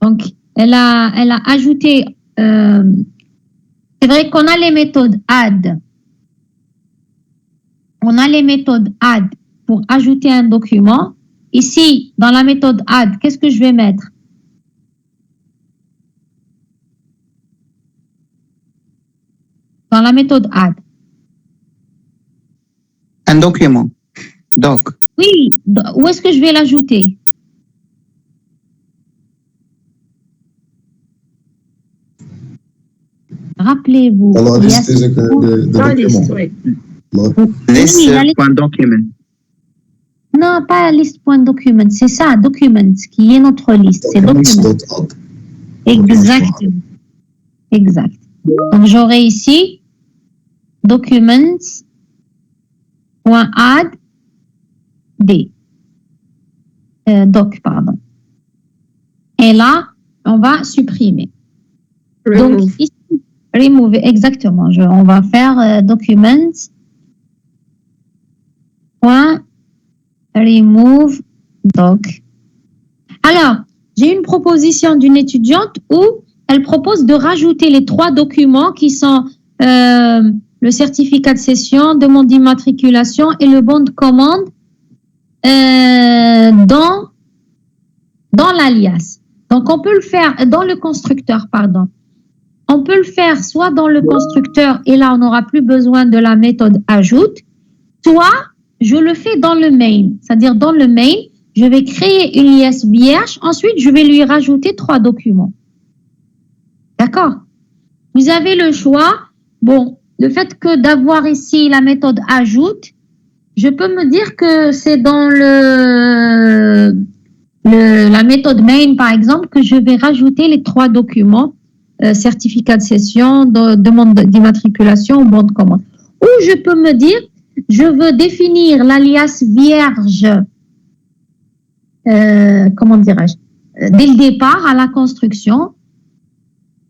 Donc, elle a ajouté, c'est vrai qu'on a les méthodes add. On a les méthodes add pour ajouter un document. Ici, dans la méthode add, qu'est-ce que je vais mettre? Dans la méthode add. Un document. Doc. Oui, où est-ce que je vais l'ajouter? Rappelez-vous. Dans la liste des Dans la liste, documents. oui. List.document. Non, pas list.document, c'est ça, document, qui est notre liste. C'est document. Documents.add. Exactement. Exact. Donc, j'aurai ici documents.add doc, pardon. Et là, on va supprimer. Remove. Donc, ici, remove, exactement. On va faire documents. Remove doc. Alors, j'ai une proposition d'une étudiante où elle propose de rajouter les 3 documents qui sont le certificat de cession, demande d'immatriculation et le bon de commande dans l'alias. Donc, on peut le faire dans le constructeur, pardon. On peut le faire soit dans le constructeur et là, on n'aura plus besoin de la méthode ajoute, soit je le fais dans le main. C'est-à-dire, dans le main, je vais créer une liasse vierge. Ensuite, je vais lui rajouter 3 documents. D'accord? Vous avez le choix. Bon, le fait que d'avoir ici la méthode ajoute, je peux me dire que c'est dans la méthode main, par exemple, que je vais rajouter les 3 documents, certificat de cession, demande d'immatriculation, bon de commande. Ou je peux me dire, je veux définir l'alias vierge, comment dirais-je, dès le départ à la construction.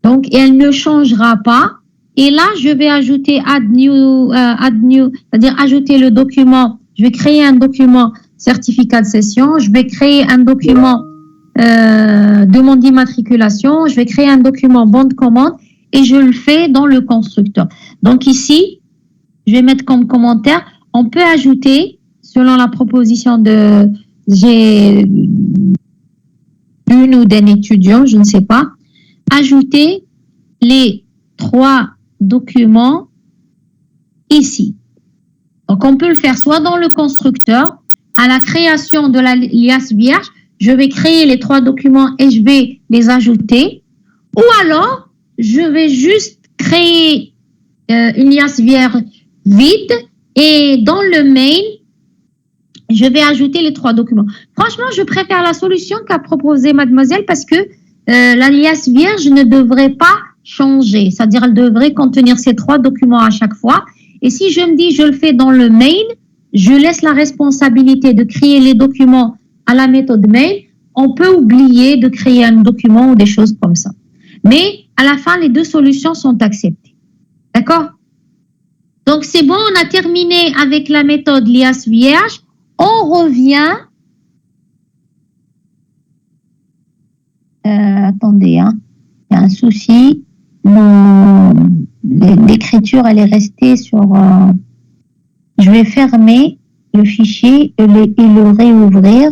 Donc, et elle ne changera pas. Et là, je vais ajouter add new, c'est-à-dire ajouter le document. Je vais créer un document certificat de cession, je vais créer un document demande d'immatriculation, je vais créer un document bon de commande et je le fais dans le constructeur. Donc ici, je vais mettre comme commentaire, on peut ajouter, selon la proposition de j'ai une ou d'un étudiant, je ne sais pas, ajouter les 3 documents ici. Donc, on peut le faire soit dans le constructeur, à la création de la liasse vierge, je vais créer les 3 documents et je vais les ajouter. Ou alors, je vais juste créer une liasse vierge vide et dans le mail, je vais ajouter les 3 documents. Franchement, je préfère la solution qu'a proposée mademoiselle parce que la liasse vierge ne devrait pas changer. C'est-à-dire, elle devrait contenir ces 3 documents à chaque fois. Et si je me dis, je le fais dans le mail, je laisse la responsabilité de créer les documents à la méthode mail. On peut oublier de créer un document ou des choses comme ça. Mais à la fin, les 2 solutions sont acceptées. D'accord? Donc, c'est bon, on a terminé avec la méthode liasse vierge. On revient. Attendez, hein. Il y a un souci. L'écriture, elle est restée sur... je vais fermer le fichier et le réouvrir.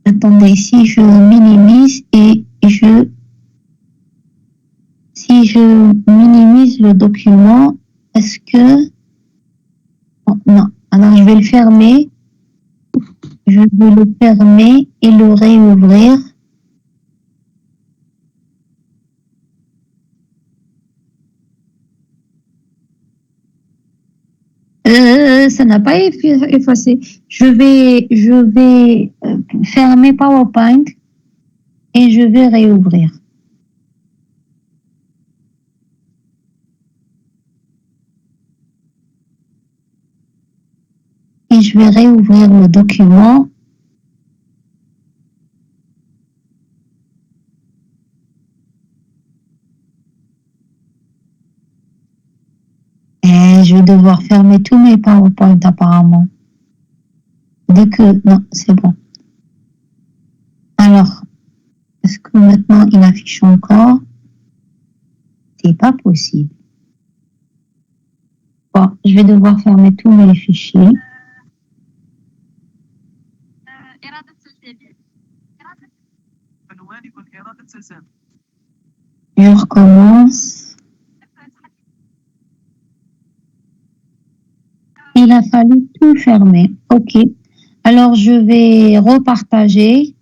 Attendez, si je minimise si je minimise le document, est-ce que... Oh, non, alors je vais le fermer. Je vais le fermer et le réouvrir. Ça n'a pas effacé. Je vais fermer PowerPoint et je vais réouvrir. Et je vais réouvrir le document. Et je vais devoir fermer tous mes PowerPoint apparemment. Dès que... Non, c'est bon. Alors, est-ce que maintenant il affiche encore? C'est pas possible. Bon, je vais devoir fermer tous mes fichiers. Je recommence. Il a fallu tout fermer. OK. Alors, je vais repartager.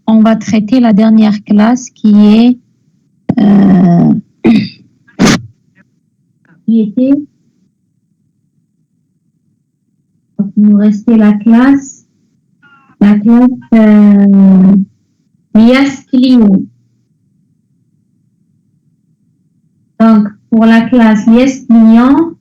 On va traiter la dernière classe qui est qui était. Donc, il nous restait la classe liasse client. Donc, pour la classe liasse client,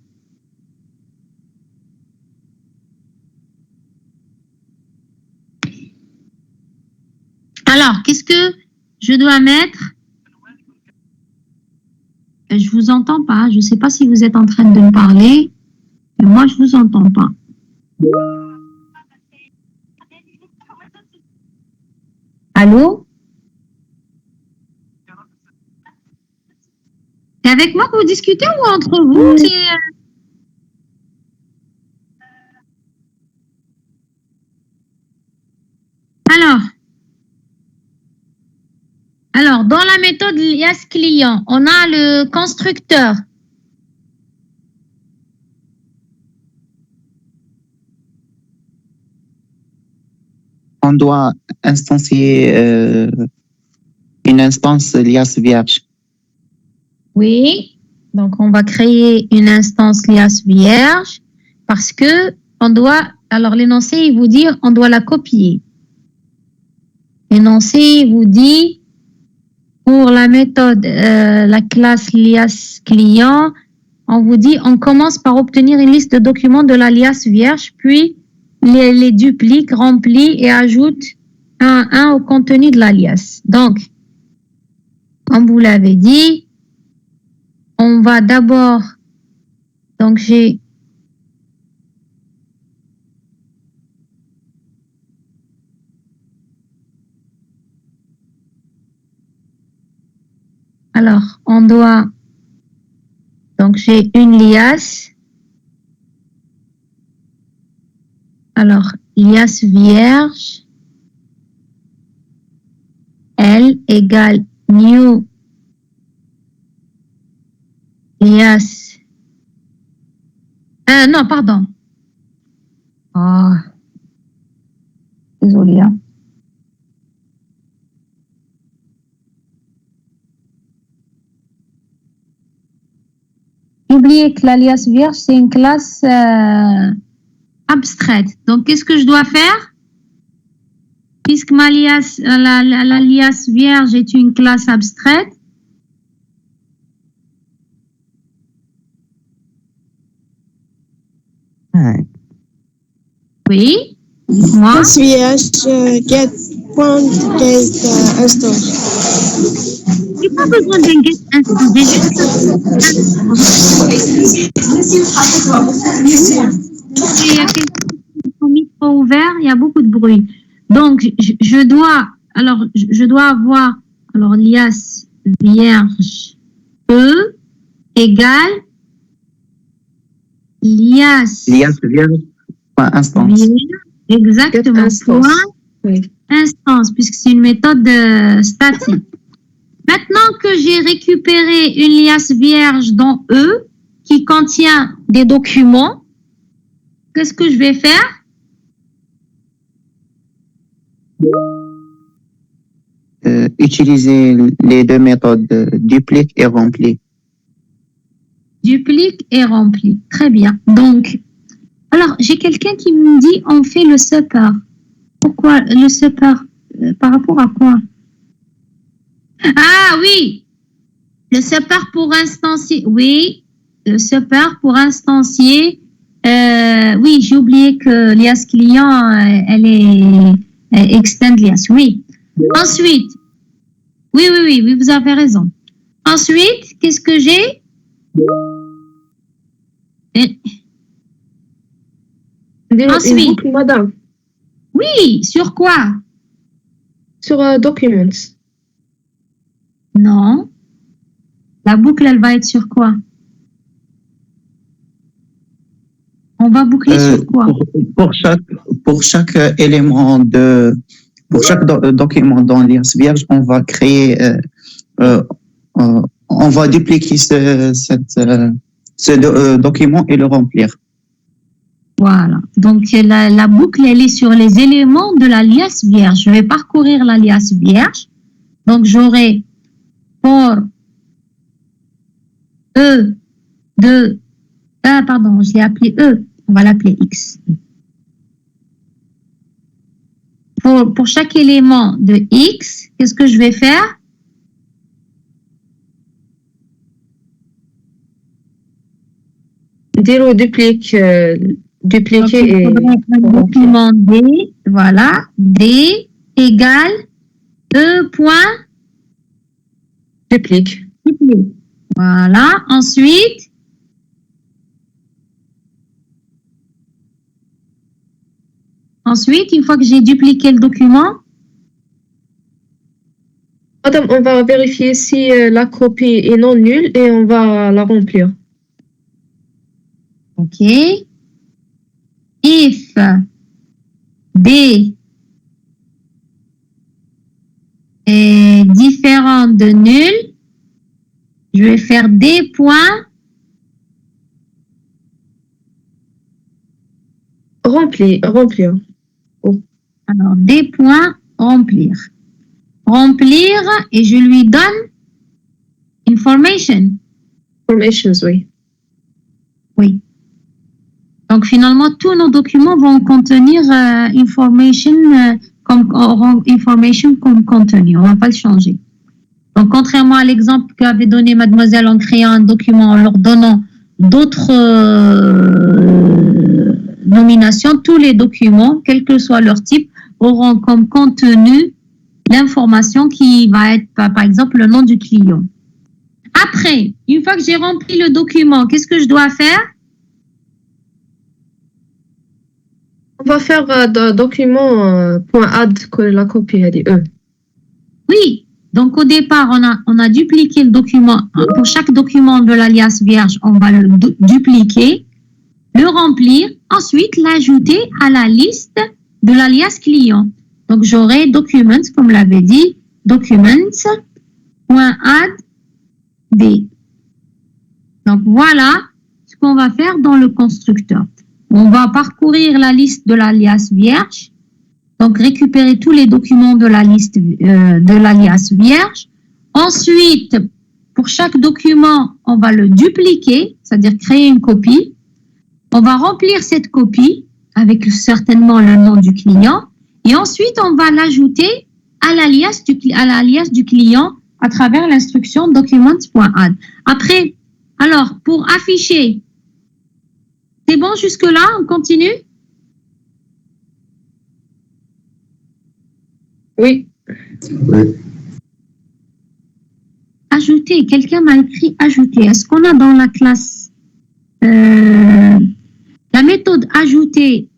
alors, qu'est-ce que je dois mettre? Je vous entends pas. Je ne sais pas si vous êtes en train de me parler, mais moi, je vous entends pas. Allô? C'est avec moi que vous discutez ou entre vous? Alors, dans la méthode liasse client, on a le constructeur. On doit instancier une instance liasse vierge. Oui, donc on va créer une instance liasse vierge parce que on doit, alors l'énoncé, il vous dit, on doit la copier. L'énoncé, il vous dit, pour la méthode, la classe liasse client, on vous dit, on commence par obtenir une liste de documents de la liasse vierge, puis les duplique, remplit et ajoute un au contenu de l'alias. Donc, comme vous l'avez dit, on va d'abord, donc j'ai alors, on doit, donc j'ai une liasse. Alors, liasse vierge, L égale new liasse. Non, pardon. Oh, désolé. Hein. J'ai oublié que l'alias vierge, c'est une classe abstraite. Donc, qu'est-ce que je dois faire? Puisque l'alias vierge est une classe abstraite, oui, moi, Classe vierge, get point, get instance. j'ai pas besoin d'un get instant. J'ai juste il y a quelqu'un qui a son micro ouvert, il y a beaucoup de bruit. Donc, je dois avoir, alors, liasse vierge E égale liasse Liasse vierge, point instance. vierge, exactement, Instance. point Oui. instance, puisque c'est une méthode statique. Maintenant que j'ai récupéré une liasse vierge dans E qui contient des documents, qu'est-ce que je vais faire? Utiliser les deux méthodes, duplique et rempli. Duplique et rempli. Très bien. Donc, alors, j'ai quelqu'un qui me dit on fait le super. Pourquoi le super? Par rapport à quoi? Ah oui! Le super pour instancier. Oui, le super pour instancier. Oui, j'ai oublié que liasse client, elle est extend liasse. Oui. Ensuite, oui, vous avez raison. Ensuite, qu'est-ce que j'ai? Ensuite. Une boucle, madame, Oui, sur quoi? sur Documents. Non. La boucle, elle va être sur quoi? On va boucler sur quoi? Pour chaque élément pour chaque document dans l'alias vierge, on va créer, on va dupliquer ce document et le remplir. Voilà. Donc, la boucle, elle est sur les éléments de l'alias vierge. Je vais parcourir l'alias vierge. Donc, j'aurai pour E de... pardon, je l'ai appelé E. On va l'appeler X. Pour chaque élément de X, qu'est-ce que je vais faire? Dire dupliquer Donc, il et faudrait un document D, voilà, D égale E point duplique. Voilà, ensuite, une fois que j'ai dupliqué le document, Madame, on va vérifier si la copie est non nulle et on va la remplir. ok, if D est différent de nul, je vais faire D point Remplir. alors D point remplir. Remplir et je lui donne information. Formations, oui. Oui. Donc finalement, tous nos documents vont contenir information comme contenu. On ne va pas le changer. Donc contrairement à l'exemple qu'avait donné mademoiselle en créant un document, en leur donnant d'autres nominations, tous les documents, quel que soit leur type, auront comme contenu l'information qui va être, par exemple, le nom du client. Après, une fois que j'ai rempli le document, qu'est-ce que je dois faire? On va faire document .add que la copie a dit E. Oui, donc au départ, on a dupliqué le document. Pour chaque document de l'alias vierge, on va le dupliquer, le remplir, ensuite l'ajouter à la liste de l'alias client. Donc j'aurai documents, comme l'avait dit, documents.add B. Donc voilà ce qu'on va faire dans le constructeur. On va parcourir la liste de l'alias vierge, donc récupérer tous les documents de la liste de l'alias vierge. Ensuite, pour chaque document, on va le dupliquer, c'est-à-dire créer une copie. On va remplir cette copie avec certainement le nom du client et ensuite on va l'ajouter à l'alias du client à travers l'instruction documents.add. Après, alors pour afficher, c'est bon jusque-là, on continue? Oui. Ajouter, quelqu'un m'a écrit ajouter. Est-ce qu'on a dans la classe la méthode ajouter,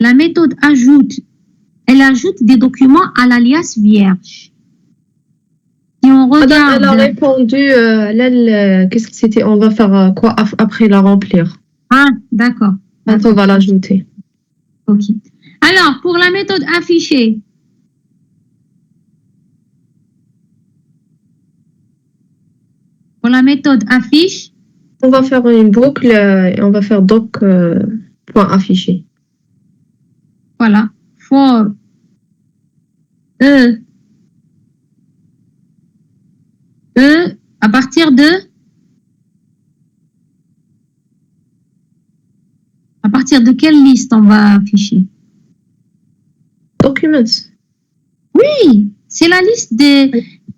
la méthode ajoute, elle ajoute des documents à l'alias vierge. Si on regarde... Elle a répondu, qu'est-ce que c'était? On va faire quoi après la remplir? Ah, d'accord. On va l'ajouter. Ok. Alors, pour la méthode afficher, pour la méthode affiche, on va faire une boucle et on va faire doc.afficher. Voilà. For à partir de quelle liste on va afficher? Documents. Oui, c'est la liste de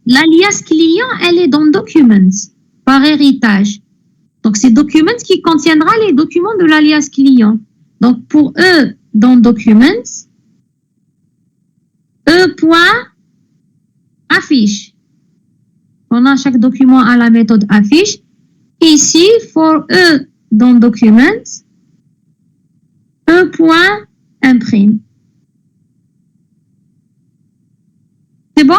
l'alias client, elle est dans Documents, par héritage. Donc, c'est Documents qui contiendra les documents de l'alias client. Donc, pour eux, dans Documents, E.affiche. On a chaque document à la méthode affiche. Ici, for E dans Documents, E.imprime. C'est bon?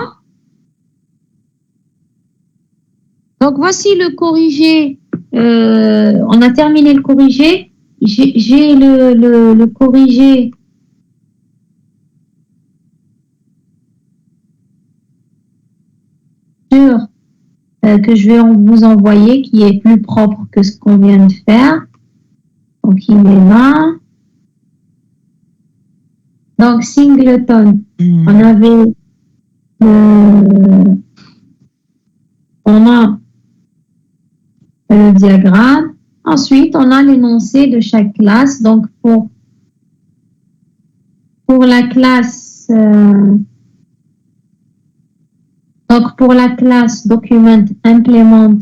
Donc, voici le corrigé. On a terminé le corrigé. J'ai le corrigé sur que je vais vous envoyer, qui est plus propre que ce qu'on vient de faire. Donc, il est là. Donc, singleton, on avait on a le diagramme. Ensuite, on a l'énoncé de chaque classe. Donc, pour la classe document implement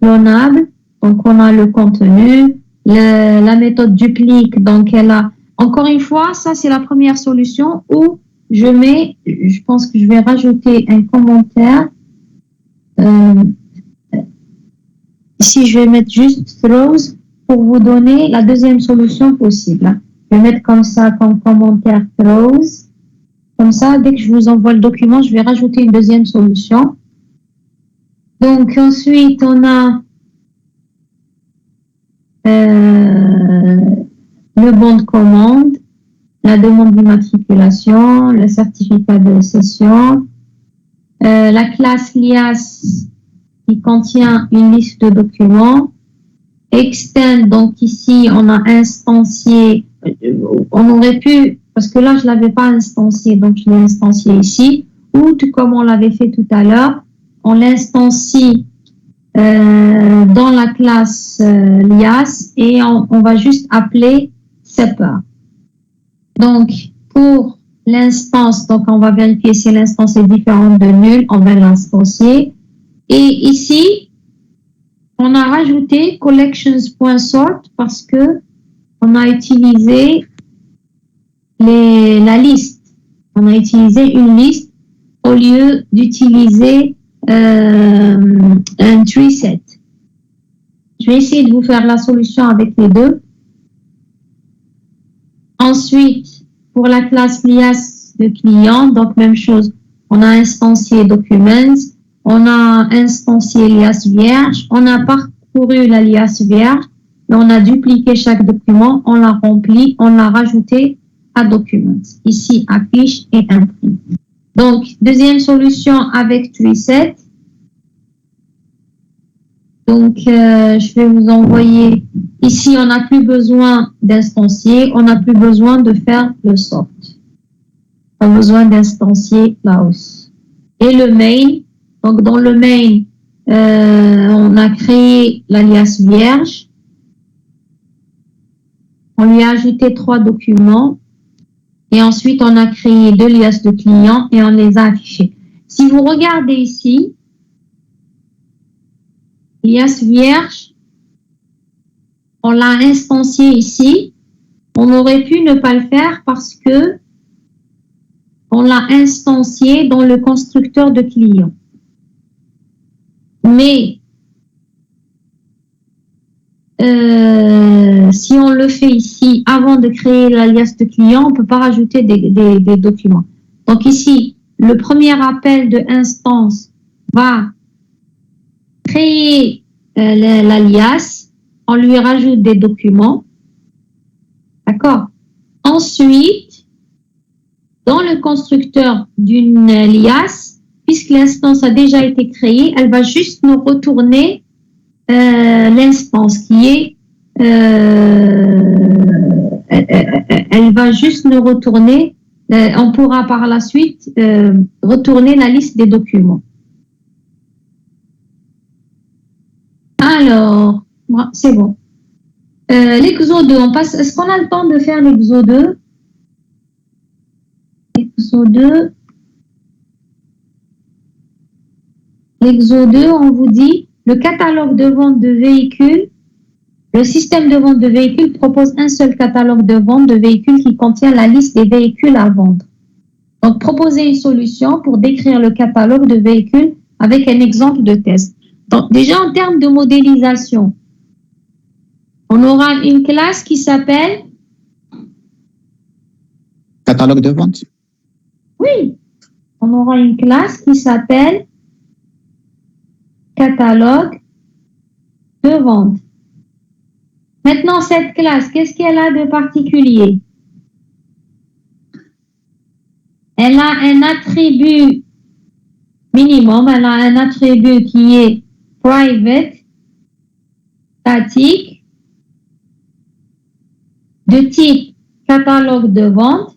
clonable, donc on a le contenu, la méthode duplique, donc elle a, encore une fois, ça c'est la première solution où je pense que je vais rajouter un commentaire. Ici, je vais mettre juste throws pour vous donner la deuxième solution possible. Je vais mettre comme ça, comme commentaire throws. Comme ça, dès que je vous envoie le document, je vais rajouter une deuxième solution. Donc, ensuite, on a le bon de commande, la demande d'immatriculation, le certificat de cession, la classe lias qui contient une liste de documents, extend, donc ici, on a instancié, on aurait pu, parce que là, je ne l'avais pas instancié, donc je l'ai instancié ici, ou tout comme on l'avait fait tout à l'heure, on l'instancie dans la classe lias et on va juste appeler separ. Donc, pour l'instance, donc on va vérifier si l'instance est différente de nul, on va l'instancier. Et ici, on a rajouté collections.sort parce que on a utilisé la liste. On a utilisé une liste au lieu d'utiliser un tree set. Je vais essayer de vous faire la solution avec les deux. Ensuite, pour la classe liasse de client, donc même chose, on a instancié documents, on a instancié liasse vierge, on a parcouru la liasse vierge, et on a dupliqué chaque document, on l'a rempli, on l'a rajouté à documents. Ici, affiche et imprime. Donc, deuxième solution avec TreeSet. Donc, je vais vous envoyer. Ici, on n'a plus besoin d'instancier, on n'a plus besoin de faire le sort. On a besoin d'instancier la hausse. Et le main, donc dans le main, on a créé l'alias vierge. On lui a ajouté 3 documents. Et ensuite, on a créé 2 liasses de clients et on les a affichés. Si vous regardez ici, liasse vierge, on l'a instancié ici. On aurait pu ne pas le faire parce que on l'a instancié dans le constructeur de clients. Mais si on le fait ici avant de créer l'alias de client, on ne peut pas rajouter des documents. Donc ici, le premier appel de instance va créer l'alias, on lui rajoute des documents. D'accord? Ensuite, dans le constructeur d'une alias, puisque l'instance a déjà été créée, elle va juste nous retourner l'instance qui est elle va juste nous retourner, on pourra par la suite retourner la liste des documents. Alors, c'est bon. L'exo 2, on passe. Est-ce qu'on a le temps de faire l'exo 2? L'exo 2. L'exo 2, on vous dit, le catalogue de vente de véhicules, le système de vente de véhicules propose un seul catalogue de vente de véhicules qui contient la liste des véhicules à vendre. Donc, proposez une solution pour décrire le catalogue de véhicules avec un exemple de test. Donc, déjà, en termes de modélisation, on aura une classe qui s'appelle... Catalogue de vente? Oui, on aura une classe qui s'appelle catalogue de vente. Maintenant, cette classe, qu'est-ce qu'elle a de particulier? Elle a un attribut minimum, elle a un attribut qui est private, statique, de type catalogue de vente,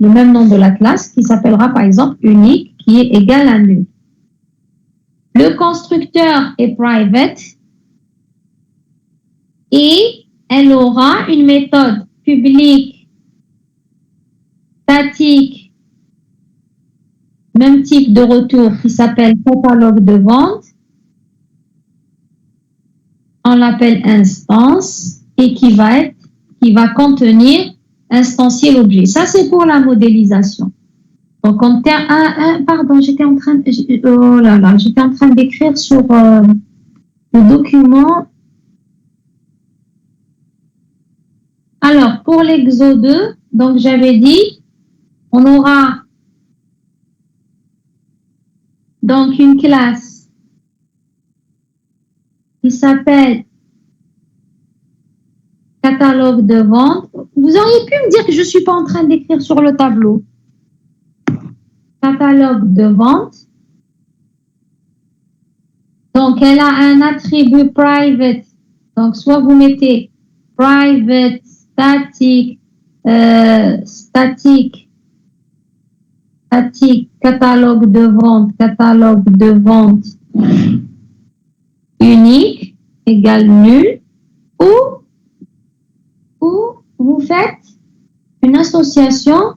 le même nom de la classe, qui s'appellera par exemple unique, qui est égal à nul. Le constructeur est private et elle aura une méthode publique, statique, même type de retour qui s'appelle catalogue de vente. On l'appelle instance et qui va contenir, instancier l'objet. Ça, c'est pour la modélisation. Donc, pardon, j'étais en train d'écrire sur le document. Alors, pour l'exo 2, donc j'avais dit, on aura donc une classe qui s'appelle catalogue de vente. Vous auriez pu me dire que je ne suis pas en train d'écrire sur le tableau. Catalogue de vente. Donc, elle a un attribut private. Donc, soit vous mettez private, statique, catalogue de vente unique égale nul, ou vous faites une association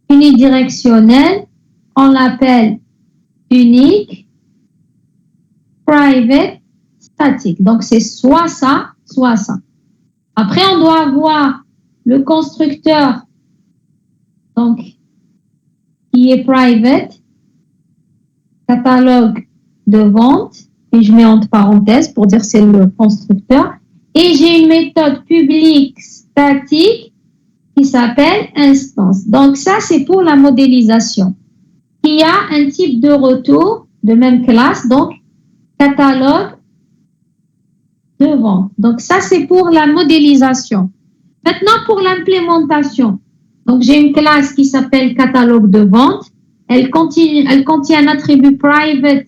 unidirectionnelle, on l'appelle unique, private, statique. Donc, c'est soit ça, soit ça. Après, on doit avoir le constructeur, donc, qui est private, catalogue de vente, et je mets entre parenthèses pour dire c'est le constructeur. Et j'ai une méthode publique statique qui s'appelle instance. Donc ça, c'est pour la modélisation. Il y a un type de retour de même classe, donc catalogue de vente. Donc ça, c'est pour la modélisation. Maintenant, pour l'implémentation. Donc j'ai une classe qui s'appelle catalogue de vente. Elle contient un attribut private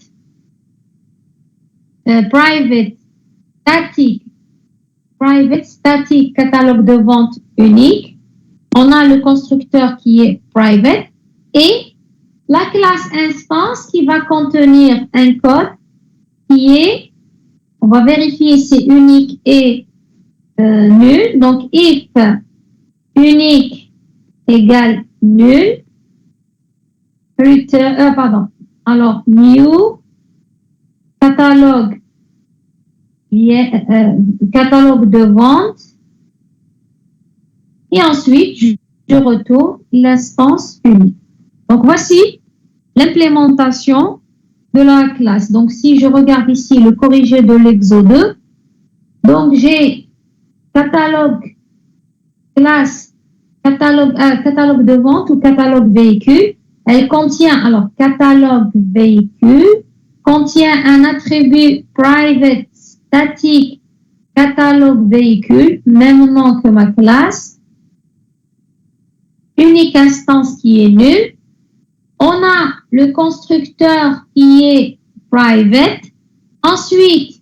statique, catalogue de vente unique. On a le constructeur qui est private et la classe instance qui va contenir un code qui est, on va vérifier si unique et nul. Donc, if unique égale nul, alors new catalogue de vente et ensuite je retourne l'instance unique. Donc voici l'implémentation de la classe. Donc si je regarde ici le corrigé de l'exo 2, donc j'ai catalogue classe, catalogue de vente ou catalogue véhicule. Elle contient, alors catalogue véhicule contient un attribut private statique catalogue véhicule, même nom que ma classe, unique instance qui est nulle. On a le constructeur qui est private. Ensuite,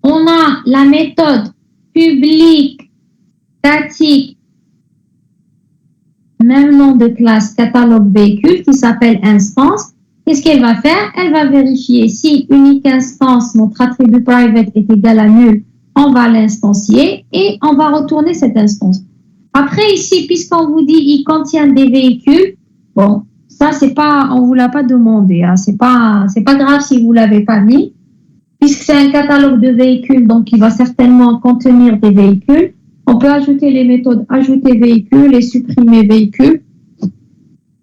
on a la méthode publique statique, même nom de classe catalogue véhicule qui s'appelle instance. Qu'est-ce qu'elle va faire? Elle va vérifier si unique instance, notre attribut private est égal à nul, on va l'instancier et on va retourner cette instance. Après ici, puisqu'on vous dit il contient des véhicules, bon, ça c'est pas, on vous l'a pas demandé, hein, c'est pas grave si vous l'avez pas mis, puisque c'est un catalogue de véhicules, donc il va certainement contenir des véhicules. On peut ajouter les méthodes ajouter véhicule et supprimer véhicule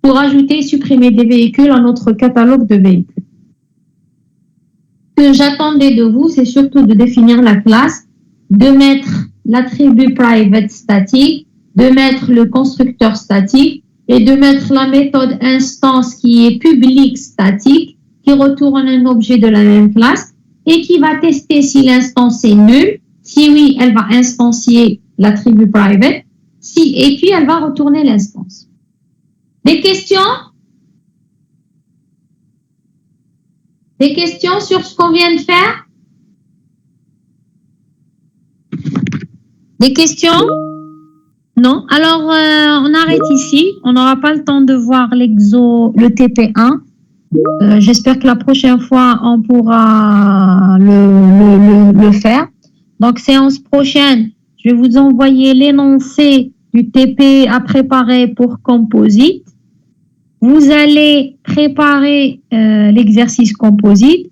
pour ajouter et supprimer des véhicules à notre catalogue de véhicules. Ce que j'attendais de vous, c'est surtout de définir la classe, de mettre l'attribut private statique, de mettre le constructeur statique et de mettre la méthode instance qui est publique statique, qui retourne un objet de la même classe et qui va tester si l'instance est nulle. Si oui, elle va instancier l'attribut private, et puis elle va retourner l'instance. Des questions? Des questions sur ce qu'on vient de faire? Des questions? Non? Alors, on arrête ici. On n'aura pas le temps de voir l'exo, le TP1. J'espère que la prochaine fois, on pourra le faire. Donc, séance prochaine, je vais vous envoyer l'énoncé du TP à préparer pour composite. Vous allez préparer l'exercice composite.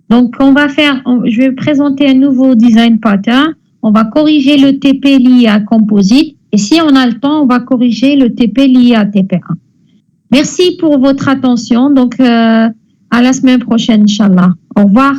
Donc, je vais présenter un nouveau design pattern. On va corriger le TP lié à composite. Et si on a le temps, on va corriger le TP lié à TP1. Merci pour votre attention. Donc, à la semaine prochaine, Inch'Allah. Au revoir.